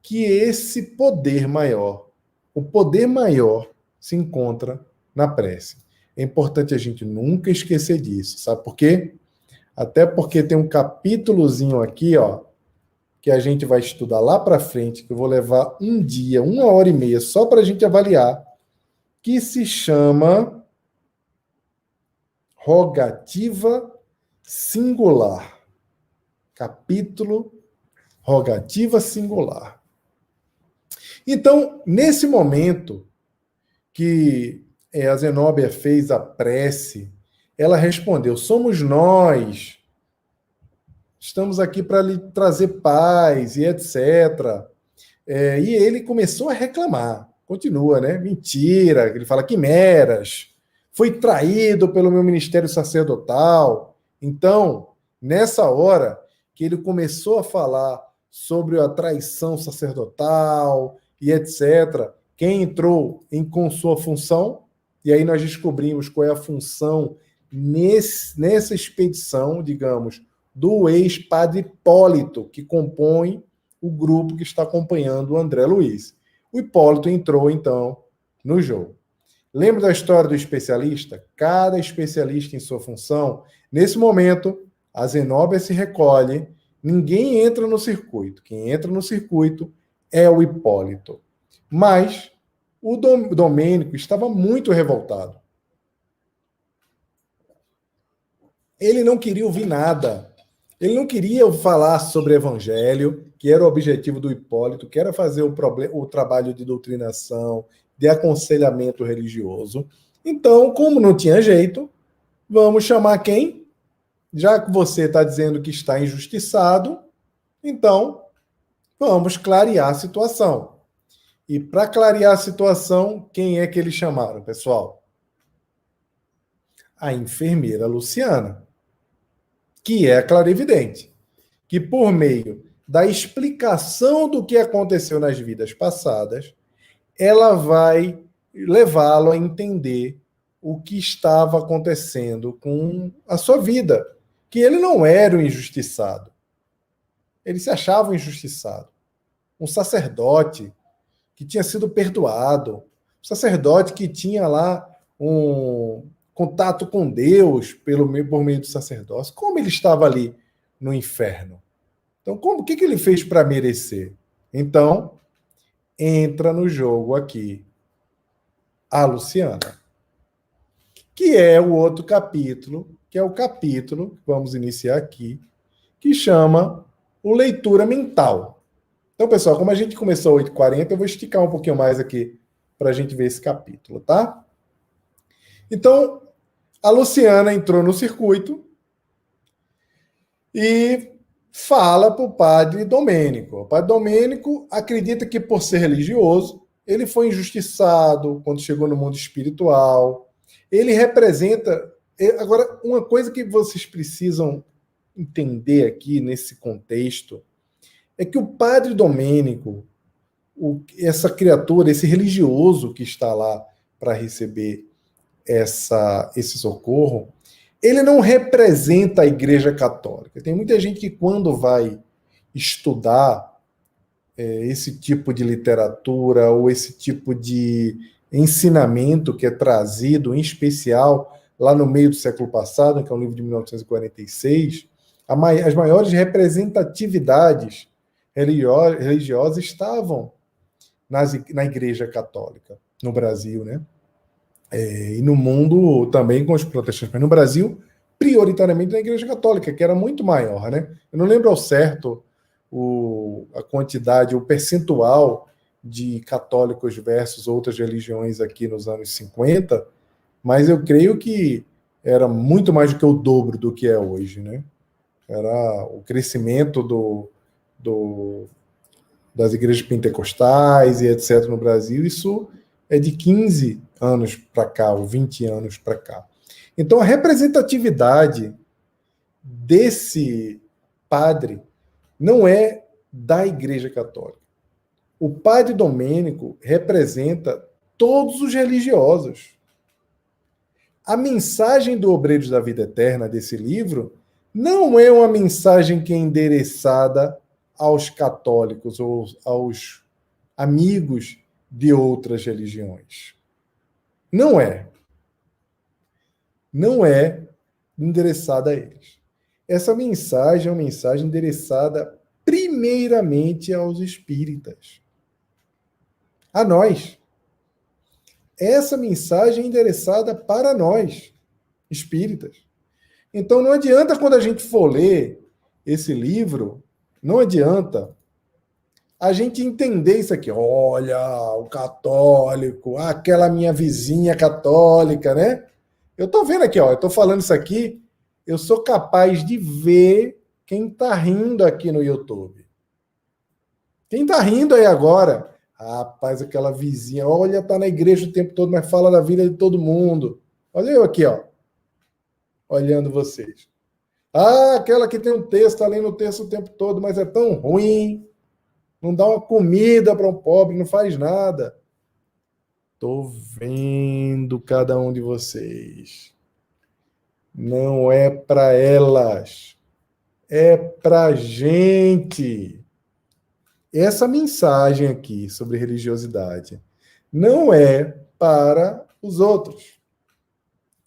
que esse poder maior, o poder maior, se encontra na prece. É importante a gente nunca esquecer disso, sabe por quê? Até porque tem um capítulozinho aqui, que a gente vai estudar lá para frente, que eu vou levar um dia, 1h30, só para a gente avaliar, que se chama Rogativa Singular. Capítulo Rogativa Singular. Então, nesse momento que a Zenóbia fez a prece, ela respondeu, somos nós, estamos aqui para lhe trazer paz e etc. E ele começou a reclamar, continua, né? Mentira, ele fala quimeras, foi traído pelo meu ministério sacerdotal. Então, nessa hora que ele começou a falar sobre a traição sacerdotal e etc., quem entrou com sua função, e aí nós descobrimos qual é a função nessa expedição, digamos, do ex-padre Hipólito, que compõe o grupo que está acompanhando o André Luiz. O Hipólito entrou, então, no jogo. Lembra da história do especialista? Cada especialista em sua função. Nesse momento, a Zenóbia se recolhe, ninguém entra no circuito. Quem entra no circuito é o Hipólito. Mas o Domênico estava muito revoltado. Ele não queria ouvir nada. Ele não queria falar sobre evangelho, que era o objetivo do Hipólito, que era fazer o trabalho de doutrinação, de aconselhamento religioso. Então, como não tinha jeito, vamos chamar quem? Já que você está dizendo que está injustiçado, então vamos clarear a situação. E para clarear a situação, quem é que eles chamaram, pessoal? A enfermeira Luciana, que é a clarividente, que por meio da explicação do que aconteceu nas vidas passadas, ela vai levá-lo a entender o que estava acontecendo com a sua vida, que ele não era um injustiçado. Ele se achava um injustiçado. Um sacerdote que tinha sido perdoado, um sacerdote que tinha lá um contato com Deus por meio do sacerdócio. Como ele estava ali no inferno? Então, o que ele fez para merecer? Então, entra no jogo aqui a Luciana, que é o outro capítulo, que é o capítulo que vamos iniciar aqui, que chama o Leitura Mental. Então, pessoal, como a gente começou às 8h40, eu vou esticar um pouquinho mais aqui para a gente ver esse capítulo, tá? Então, a Luciana entrou no circuito e fala para o padre Domênico. O padre Domênico acredita que, por ser religioso, ele foi injustiçado quando chegou no mundo espiritual. Ele representa... Agora, uma coisa que vocês precisam entender aqui nesse contexto é que o padre Domênico, essa criatura, esse religioso que está lá para receber esse socorro, ele não representa a Igreja Católica. Tem muita gente que, quando vai estudar esse tipo de literatura ou esse tipo de ensinamento que é trazido, em especial, lá no meio do século passado, que é um livro de 1946, as maiores representatividades religiosas estavam na Igreja Católica, no Brasil, né? E no mundo também com os protestantes, mas no Brasil, prioritariamente na Igreja Católica, que era muito maior, né? Eu não lembro ao certo a quantidade, o percentual de católicos versus outras religiões aqui nos anos 50, mas eu creio que era muito mais do que o dobro do que é hoje, né? Era o crescimento das igrejas pentecostais e etc. no Brasil, isso é de 15 anos para cá, ou 20 anos para cá. Então, a representatividade desse padre não é da Igreja Católica. O padre Domênico representa todos os religiosos. A mensagem do Obreiros da Vida Eterna desse livro não é uma mensagem que é endereçada aos católicos ou aos amigos de outras religiões. Não é. Não é endereçada a eles. Essa mensagem é uma mensagem endereçada primeiramente aos espíritas. A nós. Essa mensagem é endereçada para nós, espíritas. Então não adianta quando a gente for ler esse livro, não adianta a gente entender isso aqui. Olha, o católico, aquela minha vizinha católica, né? Eu tô vendo aqui, ó, eu tô falando isso aqui, eu sou capaz de ver quem tá rindo aqui no YouTube. Quem tá rindo aí agora? Rapaz, aquela vizinha, olha, tá na igreja o tempo todo, mas fala da vida de todo mundo. Olha eu aqui, ó, olhando vocês. Aquela que tem um texto, além do texto o tempo todo, mas é tão ruim, não dá uma comida para um pobre, não faz nada. Tô vendo cada um de vocês. Não é para elas, é para gente. Essa mensagem aqui sobre religiosidade não é para os outros.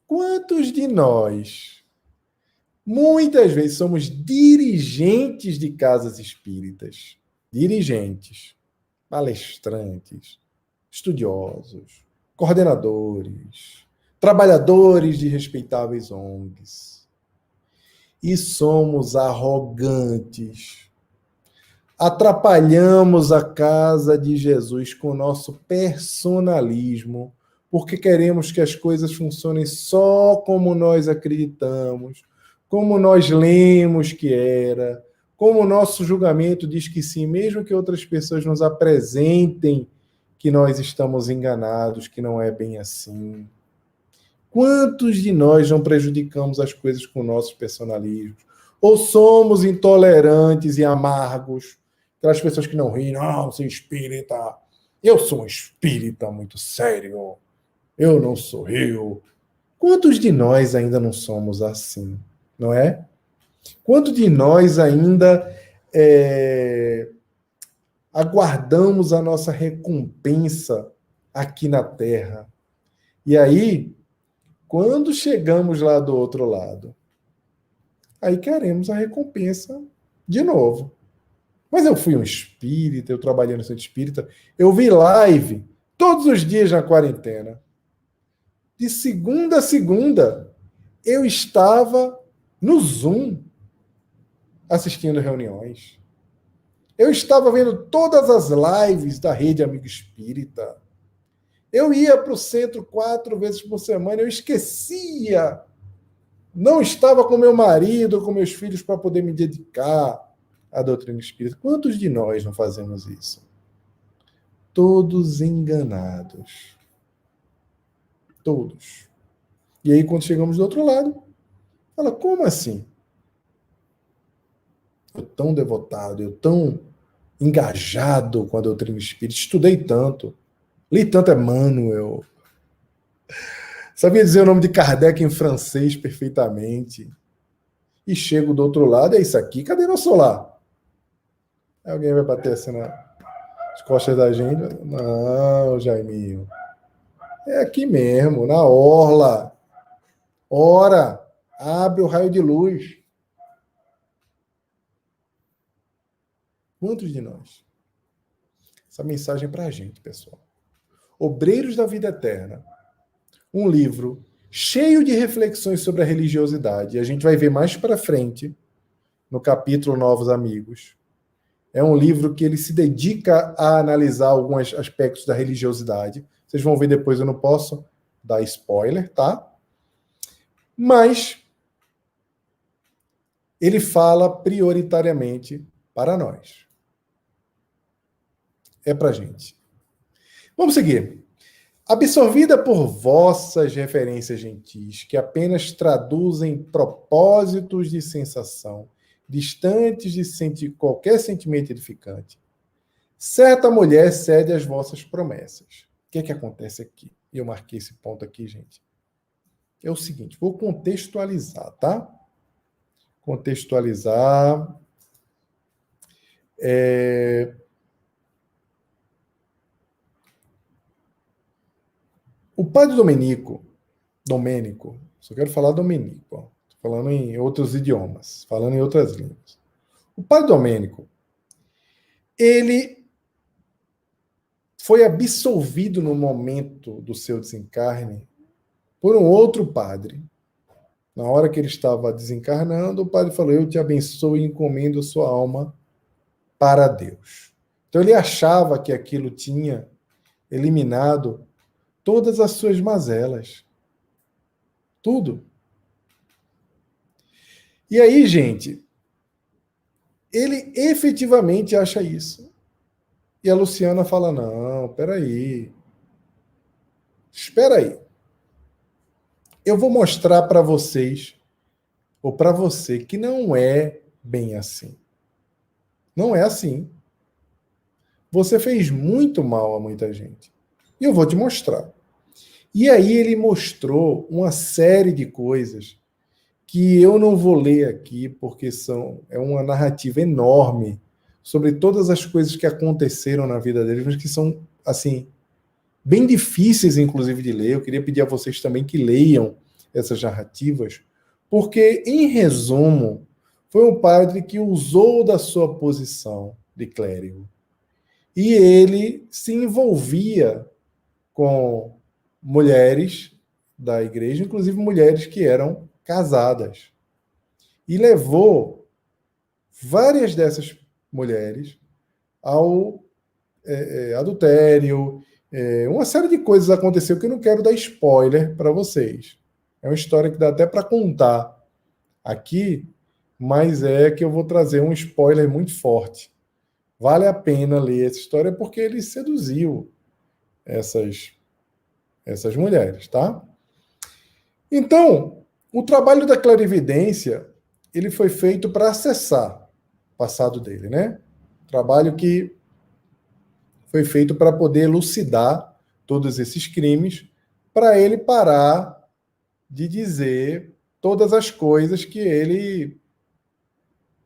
Quantos de nós, muitas vezes, somos dirigentes de casas espíritas? Dirigentes, palestrantes, estudiosos, coordenadores, trabalhadores de respeitáveis ONGs. E somos arrogantes. Atrapalhamos a casa de Jesus com o nosso personalismo, porque queremos que as coisas funcionem só como nós acreditamos, como nós lemos que era, como o nosso julgamento diz que sim, mesmo que outras pessoas nos apresentem que nós estamos enganados, que não é bem assim. Quantos de nós não prejudicamos as coisas com nossos personalismos? Ou somos intolerantes e amargos? Aquelas pessoas que não riem, não, sou espírita. Eu sou um espírita muito sério. Eu não sou eu. Quantos de nós ainda não somos assim? Não é? Quantos de nós ainda aguardamos a nossa recompensa aqui na Terra? E aí, quando chegamos lá do outro lado, aí queremos a recompensa de novo. Mas eu fui um espírita, eu trabalhei no centro espírita, eu vi live todos os dias na quarentena. De segunda a segunda, eu estava no Zoom assistindo reuniões. Eu estava vendo todas as lives da Rede Amigo Espírita. Eu ia para o centro 4 vezes por semana, eu esquecia. Não estava com meu marido, com meus filhos para poder me dedicar à doutrina espírita. Quantos de nós não fazemos isso? Todos enganados. Todos. E aí, quando chegamos do outro lado, fala, como assim? Eu tão devotado, eu tão engajado com a doutrina espírita, estudei tanto, li tanto Emmanuel, sabia dizer o nome de Kardec em francês perfeitamente. E chego do outro lado, é isso aqui, cadê nosso lar? Alguém vai bater assim nas costas da gente? Não, Jaiminho. É aqui mesmo, na orla. Ora, abre o raio de luz. Quantos de nós? Essa mensagem é para a gente, pessoal. Obreiros da Vida Eterna. Um livro cheio de reflexões sobre a religiosidade. E a gente vai ver mais para frente, no capítulo Novos Amigos. É um livro que ele se dedica a analisar alguns aspectos da religiosidade. Vocês vão ver depois, eu não posso dar spoiler, tá? Mas ele fala prioritariamente para nós. É para a gente. Vamos seguir. Absorvida por vossas referências gentis, que apenas traduzem propósitos de sensação, distantes de qualquer sentimento edificante, certa mulher cede às vossas promessas. O que é que acontece aqui? Eu marquei esse ponto aqui, gente. É o seguinte, vou contextualizar, tá? Contextualizar. O padre Domênico, só quero falar Domênico, estou falando em outros idiomas, falando em outras línguas. O padre Domênico, ele foi absolvido no momento do seu desencarne por um outro padre. Na hora que ele estava desencarnando, o padre falou: eu te abençoo e encomendo a sua alma para Deus. Então ele achava que aquilo tinha eliminado todas as suas mazelas. Tudo. E aí, gente, ele efetivamente acha isso. E a Luciana fala: não, peraí. Espera aí. Eu vou mostrar para vocês, ou para você, que não é bem assim. Não é assim. Você fez muito mal a muita gente. E eu vou te mostrar. E aí ele mostrou uma série de coisas que eu não vou ler aqui, porque é uma narrativa enorme sobre todas as coisas que aconteceram na vida deles, mas que são, assim, bem difíceis, inclusive, de ler. Eu queria pedir a vocês também que leiam essas narrativas, porque, em resumo, foi um padre que usou da sua posição de clérigo. E ele se envolvia com mulheres da igreja, inclusive mulheres que eram casadas. E levou várias dessas mulheres ao adultério. Uma série de coisas aconteceu que eu não quero dar spoiler para vocês. É uma história que dá até para contar aqui, mas é que eu vou trazer um spoiler muito forte. Vale a pena ler essa história porque ele seduziu essas mulheres, tá? Então, o trabalho da clarividência, ele foi feito para acessar o passado dele, né? Trabalho que foi feito para poder elucidar todos esses crimes, para ele parar de dizer todas as coisas que ele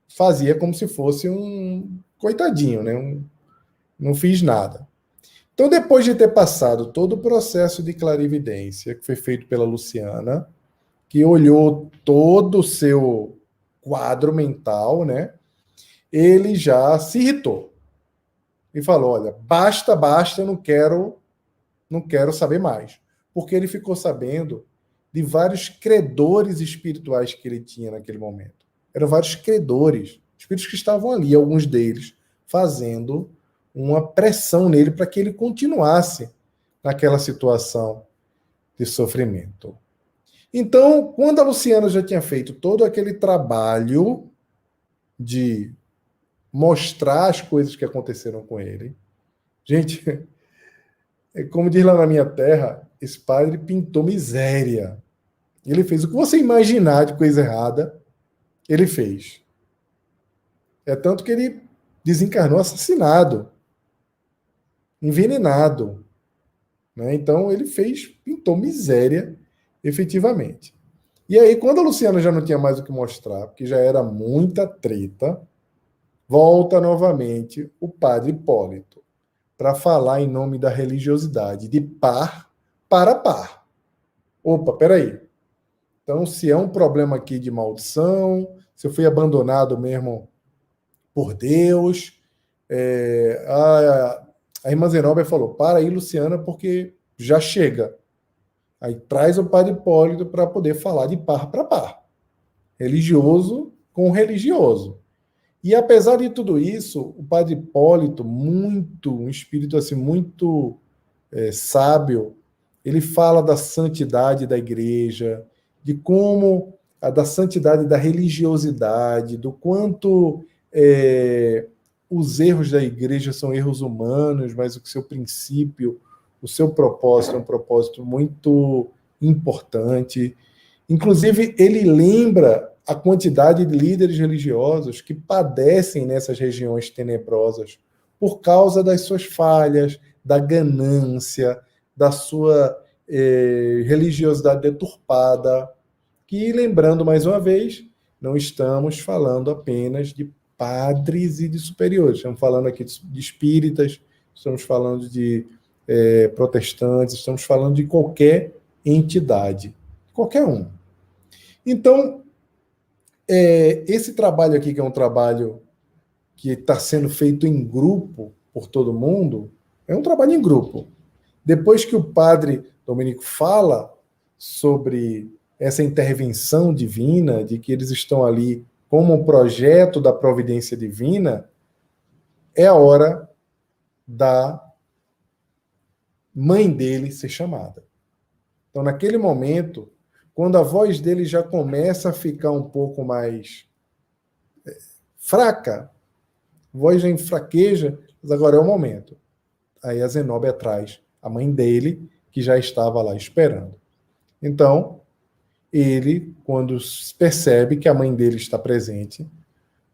fazia como se fosse um coitadinho, né? Não fiz nada. Então, depois de ter passado todo o processo de clarividência, que foi feito pela Luciana, que olhou todo o seu quadro mental, né? Ele já se irritou e falou: olha, basta, não quero saber mais. Porque ele ficou sabendo de vários credores espirituais que ele tinha naquele momento. Eram vários credores, espíritos que estavam ali, alguns deles, fazendo uma pressão nele para que ele continuasse naquela situação de sofrimento. Então, quando a Luciana já tinha feito todo aquele trabalho de mostrar as coisas que aconteceram com ele, gente, como diz lá na minha terra, esse padre pintou miséria. Ele fez o que você imaginar de coisa errada, ele fez. É tanto que ele desencarnou assassinado, envenenado. Né? Então, ele pintou miséria, efetivamente. E aí, quando a Luciana já não tinha mais o que mostrar, porque já era muita treta, Volta novamente o padre Hipólito para falar em nome da religiosidade, de par para par. Opa, peraí. Então, se é um problema aqui de maldição, se eu fui abandonado mesmo por Deus, a irmã Zenóbia falou, para aí, Luciana, porque já chega. Aí traz o padre Hipólito para poder falar de par para par. Religioso com religioso. E apesar de tudo isso, o padre Hipólito, um espírito assim muito sábio, ele fala da santidade da igreja, de como da santidade da religiosidade, do quanto os erros da igreja são erros humanos, mas o seu princípio, o seu propósito é um propósito muito importante. Inclusive, ele lembra a quantidade de líderes religiosos que padecem nessas regiões tenebrosas por causa das suas falhas, da ganância, da sua religiosidade deturpada. Que, lembrando mais uma vez, não estamos falando apenas de padres e de superiores, estamos falando aqui de espíritas, estamos falando de protestantes, estamos falando de qualquer entidade, qualquer um. Então, esse trabalho aqui, que é um trabalho que está sendo feito em grupo por todo mundo, é um trabalho em grupo. Depois que o padre Domênico fala sobre essa intervenção divina, de que eles estão ali como um projeto da providência divina, é a hora da mãe dele ser chamada. Então, naquele momento, quando a voz dele já começa a ficar um pouco mais fraca, a voz já enfraqueja, mas agora é o momento. Aí a Zenóbia traz a mãe dele, que já estava lá esperando. Então, ele, quando percebe que a mãe dele está presente,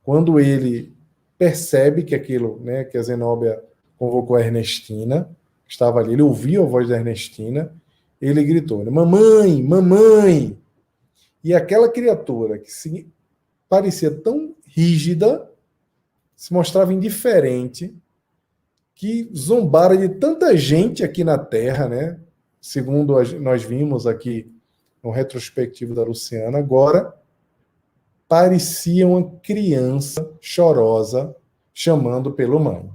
quando ele percebe que aquilo, né, que a Zenóbia convocou a Ernestina, estava ali, ele ouviu a voz da Ernestina, ele gritou, mamãe, mamãe! E aquela criatura que parecia tão rígida, se mostrava indiferente, que zombara de tanta gente aqui na Terra, né? Segundo nós vimos aqui no retrospectivo da Luciana, agora parecia uma criança chorosa chamando pelo mãe.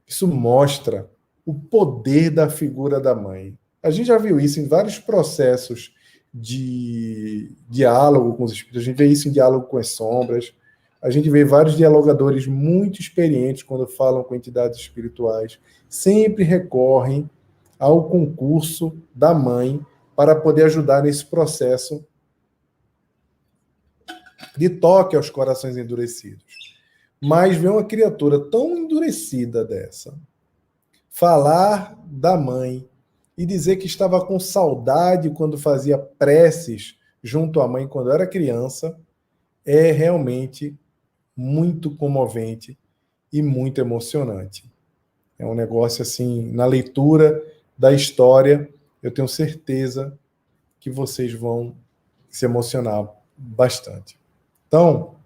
Isso mostra o poder da figura da mãe. A gente já viu isso em vários processos de diálogo com os espíritos, a gente vê isso em diálogo com as sombras, a gente vê vários dialogadores muito experientes quando falam com entidades espirituais, sempre recorrem ao concurso da mãe para poder ajudar nesse processo de toque aos corações endurecidos. Mas ver uma criatura tão endurecida dessa, falar da mãe e dizer que estava com saudade quando fazia preces junto à mãe quando era criança, é realmente muito comovente e muito emocionante. É um negócio assim, na leitura da história, eu tenho certeza que vocês vão se emocionar bastante. Então,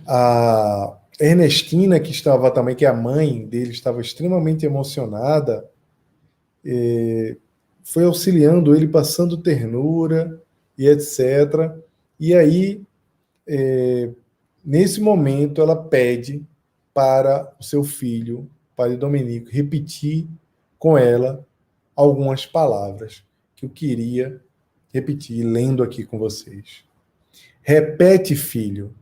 a Ernestina, que estava também, que é a mãe dele, estava extremamente emocionada, foi auxiliando ele, passando ternura e etc. E aí, nesse momento, ela pede para o seu filho, Padre Domenico, repetir com ela algumas palavras que eu queria repetir, lendo aqui com vocês. Repete, filho,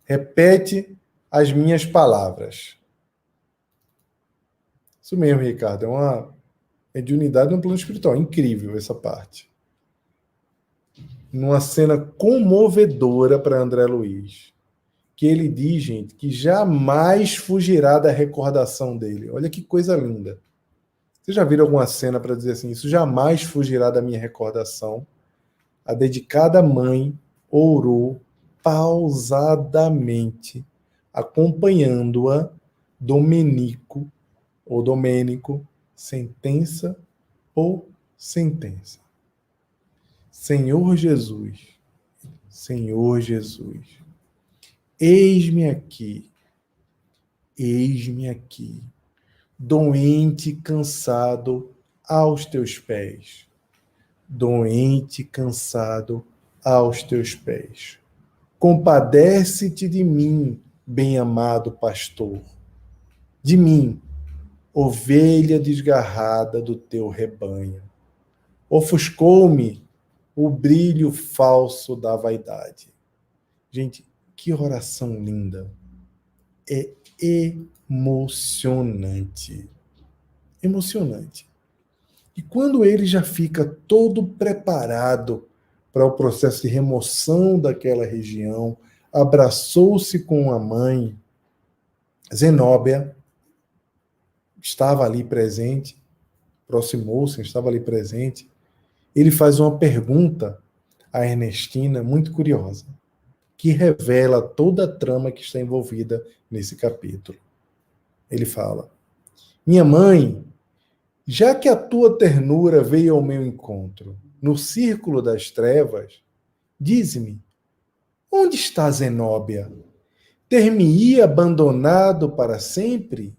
repete as minhas palavras. Isso mesmo, Ricardo, é uma mediunidade no plano espiritual, incrível essa parte. Numa cena comovedora para André Luiz, que ele diz, gente, que jamais fugirá da recordação dele. Olha que coisa linda. Vocês já viram alguma cena para dizer assim, isso jamais fugirá da minha recordação? A dedicada mãe orou pausadamente, acompanhando-a Domênico, sentença por sentença. Senhor Jesus, eis-me aqui, eis-me aqui, doente e cansado aos teus pés. Doente e cansado aos teus pés. Compadece-te de mim, bem-amado pastor, de mim, ovelha desgarrada do teu rebanho. Ofuscou-me o brilho falso da vaidade. Gente, que oração linda. É emocionante. Emocionante. E quando ele já fica todo preparado para o processo de remoção daquela região, abraçou-se com a mãe, Zenóbia estava ali presente, aproximou-se, estava ali presente. Ele faz uma pergunta a Ernestina muito curiosa, que revela toda a trama que está envolvida nesse capítulo. Ele fala: minha mãe, já que a tua ternura veio ao meu encontro no círculo das trevas, dize-me, onde está Zenóbia? Ter-me-ia abandonado para sempre?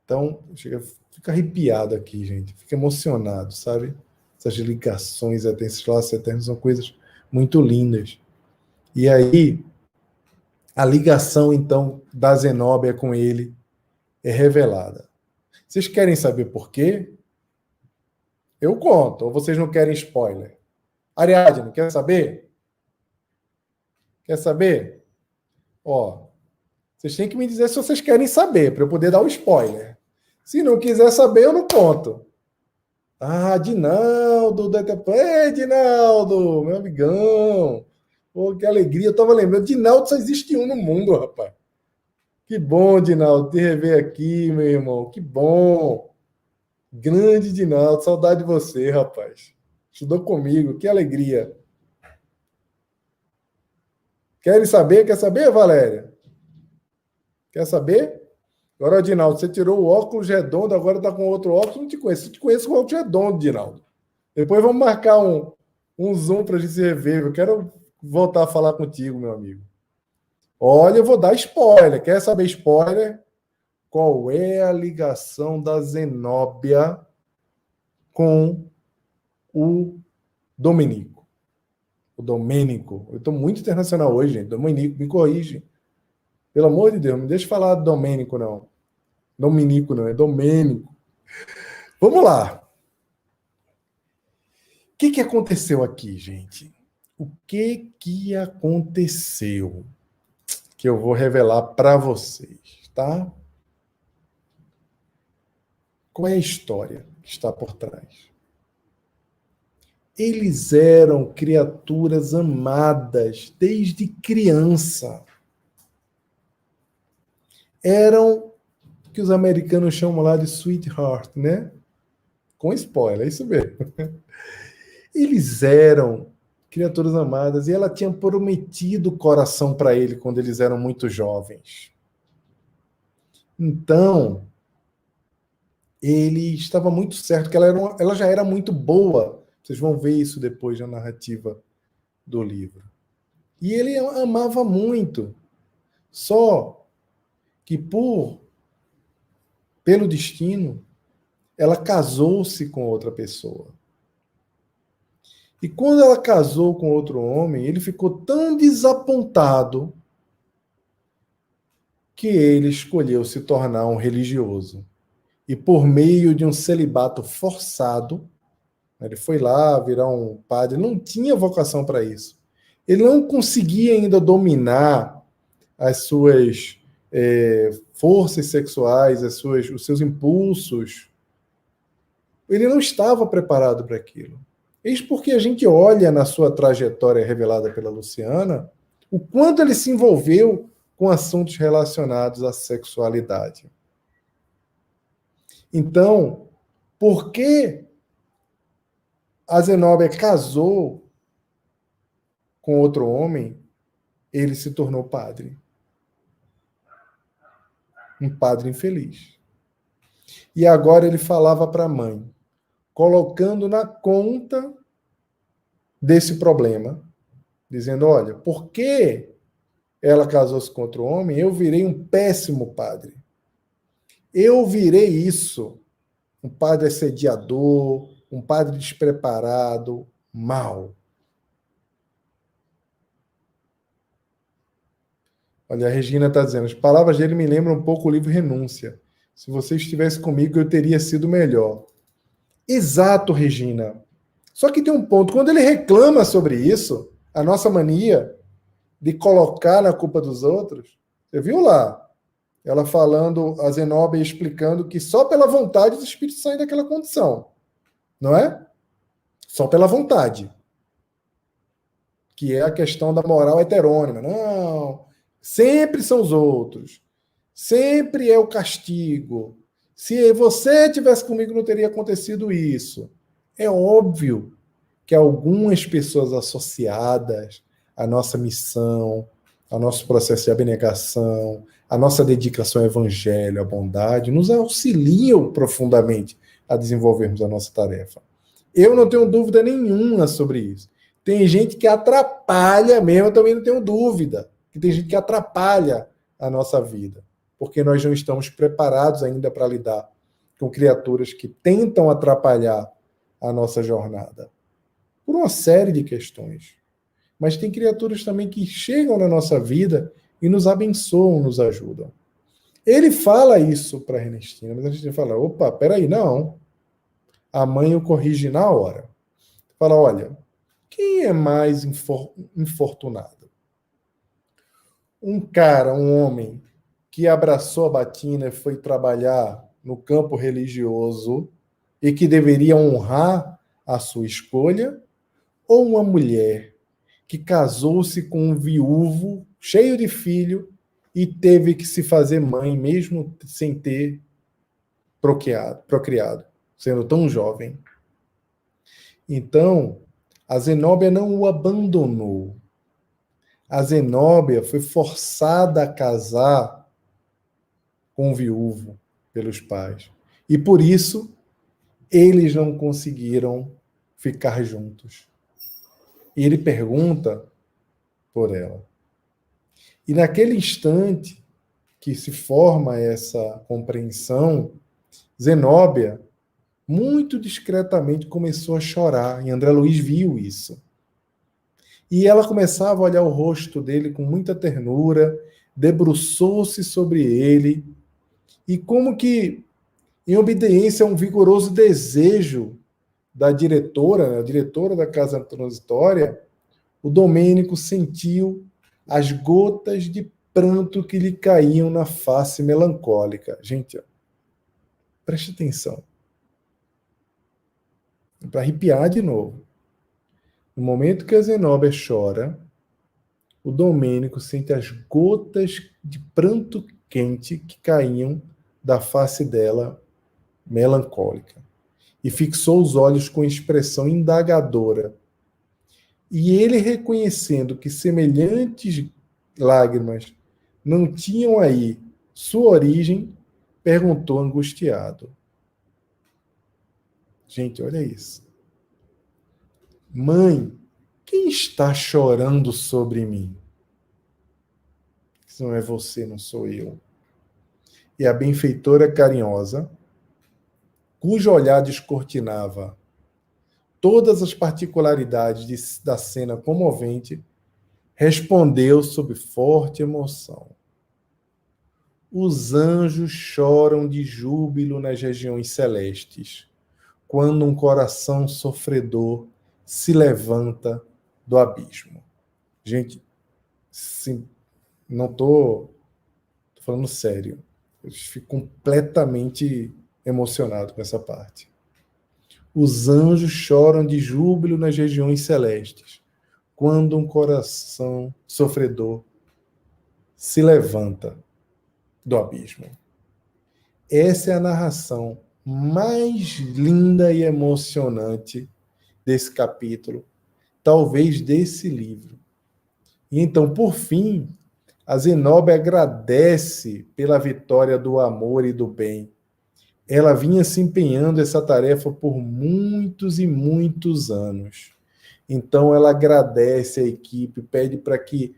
Então, fica arrepiado aqui, gente. Fica emocionado, sabe? Essas ligações, esses laços eternos são coisas muito lindas. E aí, a ligação, então, da Zenóbia com ele é revelada. Vocês querem saber por quê? Eu conto, ou vocês não querem spoiler? Ariadne, quer saber? Quer saber? Ó, vocês têm que me dizer se vocês querem saber, para eu poder dar o spoiler. Se não quiser saber, eu não conto. Ah, Dinaldo, Dinaldo, meu amigão. Pô, que alegria, eu estava lembrando. Dinaldo só existe um no mundo, rapaz. Que bom, Dinaldo, te rever aqui, meu irmão. Que bom. Grande Dinaldo, saudade de você, rapaz. Estudou comigo, que alegria. Querem saber? Quer saber, Valéria? Quer saber? Agora, Dinaldo, você tirou o óculos redondo, agora está com outro óculos, não te conheço. Eu te conheço com o óculos redondo, Dinaldo. Depois vamos marcar um Zoom para a gente se rever. Eu quero voltar a falar contigo, meu amigo. Olha, eu vou dar spoiler. Quer saber spoiler? Qual é a ligação da Zenóbia com o Domenico? O Domênico. Eu estou muito internacional hoje, gente. Domenico, me corrige. Pelo amor de Deus, não deixa eu falar Domênico, não. Dominico, não, é Domênico. Vamos lá. O que aconteceu aqui, gente? O que aconteceu? Que eu vou revelar para vocês, tá? Qual é a história que está por trás? Eles eram criaturas amadas desde criança. Eram o que os americanos chamam lá de sweetheart, né? Com spoiler, é isso mesmo. Eles eram criaturas amadas e ela tinha prometido o coração para ele quando eles eram muito jovens. Então, ele estava muito certo que ela já era muito boa. Vocês vão ver isso depois na narrativa do livro. E ele amava muito. Só que pelo destino, ela casou-se com outra pessoa. E quando ela casou com outro homem, ele ficou tão desapontado que ele escolheu se tornar um religioso. E por meio de um celibato forçado, ele foi lá virar um padre, não tinha vocação para isso. Ele não conseguia ainda dominar as suas forças sexuais, os seus impulsos. Ele não estava preparado para aquilo. Eis porque a gente olha na sua trajetória revelada pela Luciana o quanto ele se envolveu com assuntos relacionados à sexualidade. Então, por que a Zenóbia casou com outro homem, ele se tornou padre? Um padre infeliz. E agora ele falava para a mãe, colocando na conta desse problema, dizendo, olha, por que ela casou-se com outro homem, eu virei um péssimo padre. Eu virei isso. Um padre assediador, um padre despreparado, mau. Olha, a Regina está dizendo, as palavras dele me lembram um pouco o livro Renúncia. Se você estivesse comigo, eu teria sido melhor. Exato, Regina. Só que tem um ponto, quando ele reclama sobre isso, a nossa mania de colocar na culpa dos outros, você viu lá? Ela falando, a Zenóbia explicando que só pela vontade os espíritos saem daquela condição. Não é? Só pela vontade. Que é a questão da moral heterônima. Não, sempre são os outros. Sempre é o castigo. Se você tivesse comigo, não teria acontecido isso. É óbvio que algumas pessoas associadas à nossa missão, ao nosso processo de abnegação, à nossa dedicação ao evangelho, à bondade, nos auxiliam profundamente a desenvolvermos a nossa tarefa. Eu não tenho dúvida nenhuma sobre isso. Tem gente que atrapalha mesmo, eu também não tenho dúvida, que tem gente que atrapalha a nossa vida, porque nós não estamos preparados ainda para lidar com criaturas que tentam atrapalhar a nossa jornada, por uma série de questões. Mas tem criaturas também que chegam na nossa vida e nos abençoam, nos ajudam. Ele fala isso para a Ernestina, mas a gente fala, opa, peraí, não. A mãe o corrige na hora. Fala, olha, quem é mais infortunado? Um cara, um homem, que abraçou a batina e foi trabalhar no campo religioso e que deveria honrar a sua escolha, ou uma mulher que casou-se com um viúvo, cheio de filho, e teve que se fazer mãe, mesmo sem ter procriado, sendo tão jovem. Então, a Zenóbia não o abandonou. A Zenóbia foi forçada a casar com o viúvo pelos pais. E por isso, eles não conseguiram ficar juntos. E ele pergunta por ela. E naquele instante que se forma essa compreensão, Zenóbia, muito discretamente, começou a chorar. E André Luiz viu isso. E ela começava a olhar o rosto dele com muita ternura, debruçou-se sobre ele, e como que, em obediência a um vigoroso desejo da diretora, a diretora da casa transitória, o Domênico sentiu as gotas de pranto que lhe caíam na face melancólica. Gente, preste atenção. Para arrepiar de novo. No momento que a Zenóbia chora, o Domênico sente as gotas de pranto quente que caíam da face dela melancólica. E fixou os olhos com expressão indagadora. E ele, reconhecendo que semelhantes lágrimas não tinham aí sua origem, perguntou angustiado. Gente, olha isso. Mãe, quem está chorando sobre mim? Se não é você, não sou eu. E a benfeitora carinhosa, cujo olhar descortinava todas as particularidades da cena comovente, respondeu sob forte emoção. Os anjos choram de júbilo nas regiões celestes, quando um coração sofredor se levanta do abismo. Gente, sim, não tô falando sério. Eu fico completamente emocionado com essa parte. Os anjos choram de júbilo nas regiões celestes, quando um coração sofredor se levanta do abismo. Essa é a narração mais linda e emocionante desse capítulo, talvez desse livro. E então, por fim, a Zenóbia agradece pela vitória do amor e do bem. Ela vinha se empenhando essa tarefa por muitos e muitos anos. Então, ela agradece a equipe, pede para que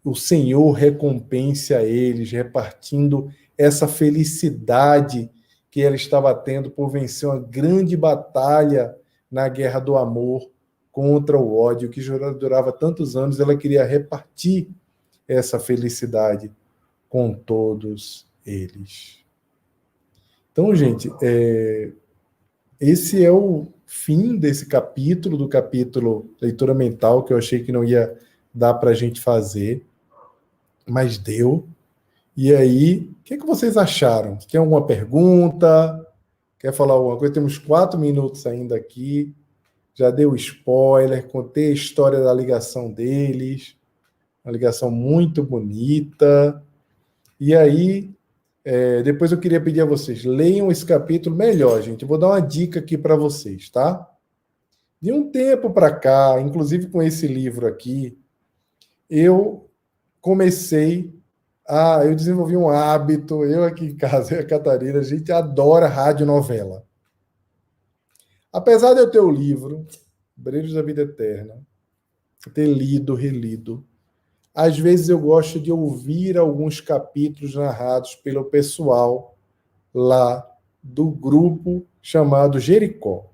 o Senhor recompense a eles, repartindo essa felicidade que ela estava tendo por vencer uma grande batalha na guerra do amor contra o ódio, que durava tantos anos. Ela queria repartir essa felicidade com todos eles. Então, gente, esse é o fim desse capítulo, do capítulo Leitura Mental, que eu achei que não ia dar para a gente fazer, mas deu. E aí, o que vocês acharam? Tem alguma pergunta? Quer falar alguma coisa? Temos 4 minutos ainda aqui. Já deu spoiler, contei a história da ligação deles, uma ligação muito bonita. E aí, depois eu queria pedir a vocês, leiam esse capítulo melhor, gente. Eu vou dar uma dica aqui para vocês, tá? De um tempo para cá, inclusive com esse livro aqui, eu desenvolvi um hábito, eu aqui em casa, eu e a Catarina, a gente adora radionovela. Apesar de eu ter o livro, Brilhos da Vida Eterna, ter lido, relido, às vezes eu gosto de ouvir alguns capítulos narrados pelo pessoal lá do grupo chamado Jericó.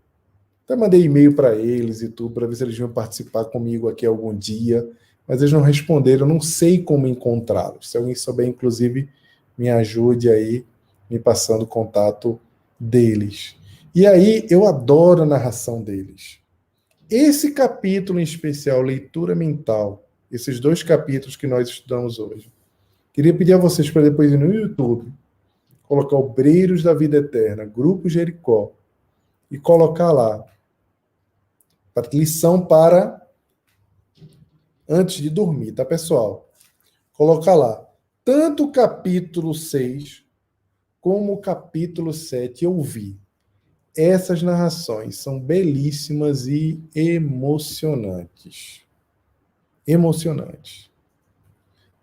Até mandei e-mail para eles e tudo, para ver se eles iam participar comigo aqui algum dia, mas eles não responderam, eu não sei como encontrá-los. Se alguém souber, inclusive, me ajude aí, me passando o contato deles. E aí, eu adoro a narração deles. Esse capítulo em especial, Leitura Mental, esses 2 capítulos que nós estudamos hoje, queria pedir a vocês para depois ir no YouTube, colocar Obreiros da Vida Eterna, Grupo Jericó, e colocar lá, lição para antes de dormir, tá, pessoal? Colocar lá, tanto o capítulo 6 como o capítulo 7 eu vi. Essas narrações são belíssimas e emocionantes. Emocionantes.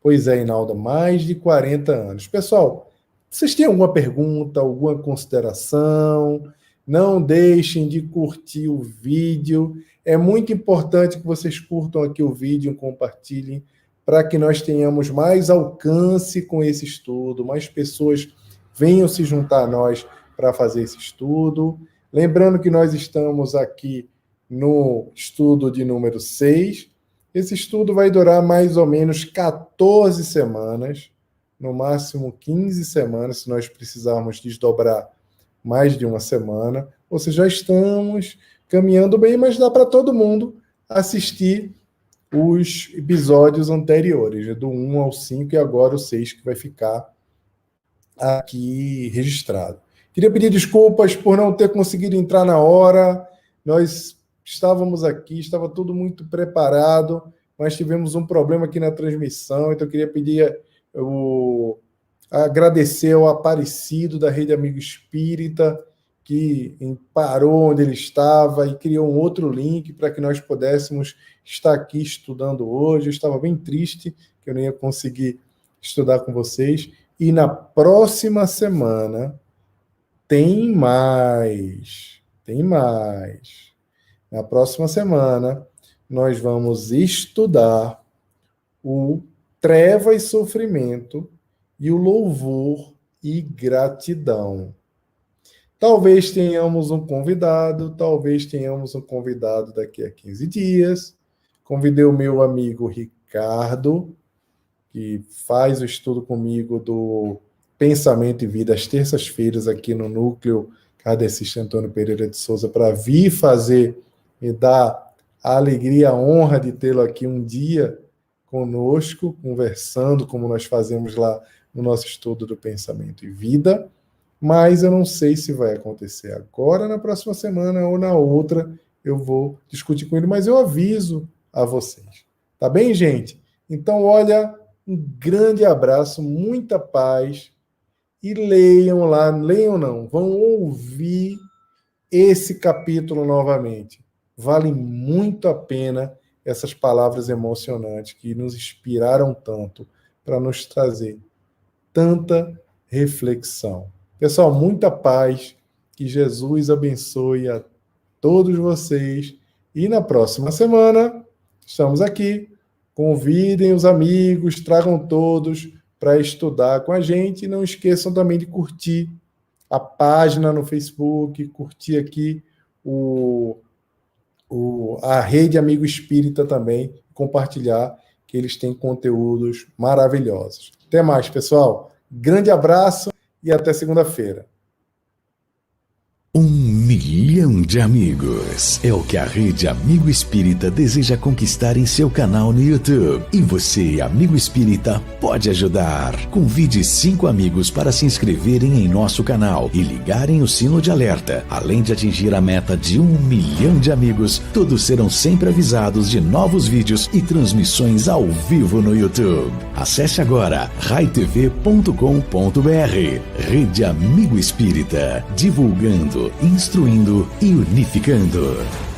Pois é, Inalda, mais de 40 anos. Pessoal, vocês têm alguma pergunta, alguma consideração? Não deixem de curtir o vídeo. É muito importante que vocês curtam aqui o vídeo e compartilhem para que nós tenhamos mais alcance com esse estudo, mais pessoas venham se juntar a nós para fazer esse estudo. Lembrando que nós estamos aqui no estudo de número 6. Esse estudo vai durar mais ou menos 14 semanas, no máximo 15 semanas, se nós precisarmos desdobrar mais de uma semana. Ou seja, já estamos caminhando bem, mas dá para todo mundo assistir os episódios anteriores, do 1 ao 5 e agora o 6 que vai ficar aqui registrado. Queria pedir desculpas por não ter conseguido entrar na hora. Nós estávamos aqui, estava tudo muito preparado, mas tivemos um problema aqui na transmissão, então eu queria pedir agradecer ao Aparecido da Rede Amigo Espírita, que parou onde ele estava e criou um outro link para que nós pudéssemos estar aqui estudando hoje. Eu estava bem triste que eu não ia conseguir estudar com vocês. E na próxima semana tem mais. Tem mais. Na próxima semana nós vamos estudar o Treva e Sofrimento e o Louvor e Gratidão. Talvez tenhamos um convidado daqui a 15 dias. Convidei o meu amigo Ricardo, que faz o estudo comigo do Pensamento e Vida às terças-feiras aqui no Núcleo Kardecista Antônio Pereira de Souza, para vir fazer, me dar a alegria, a honra de tê-lo aqui um dia conosco, conversando, como nós fazemos lá no nosso estudo do Pensamento e Vida. Mas eu não sei se vai acontecer agora, na próxima semana ou na outra. Eu vou discutir com ele, mas eu aviso a vocês. Tá bem, gente? Então, olha, um grande abraço, muita paz. E leiam lá, leiam não, vão ouvir esse capítulo novamente. Vale muito a pena essas palavras emocionantes que nos inspiraram tanto para nos trazer tanta reflexão. Pessoal, muita paz, que Jesus abençoe a todos vocês. E na próxima semana, estamos aqui convidem os amigos, tragam todos para estudar com a gente. E não esqueçam também de curtir a página no Facebook, curtir aqui a Rede Amigo Espírita também, compartilhar, que eles têm conteúdos maravilhosos. Até mais, pessoal. Grande abraço e até segunda-feira. 1 milhão de amigos é o que a Rede Amigo Espírita deseja conquistar em seu canal no YouTube. E você, amigo espírita, pode ajudar. Convide 5 amigos para se inscreverem em nosso canal e ligarem o sino de alerta. Além de atingir a meta de 1 milhão de amigos, todos serão sempre avisados de novos vídeos e transmissões ao vivo no YouTube. Acesse agora raitv.com.br. Rede Amigo Espírita, divulgando, instruindo e unificando.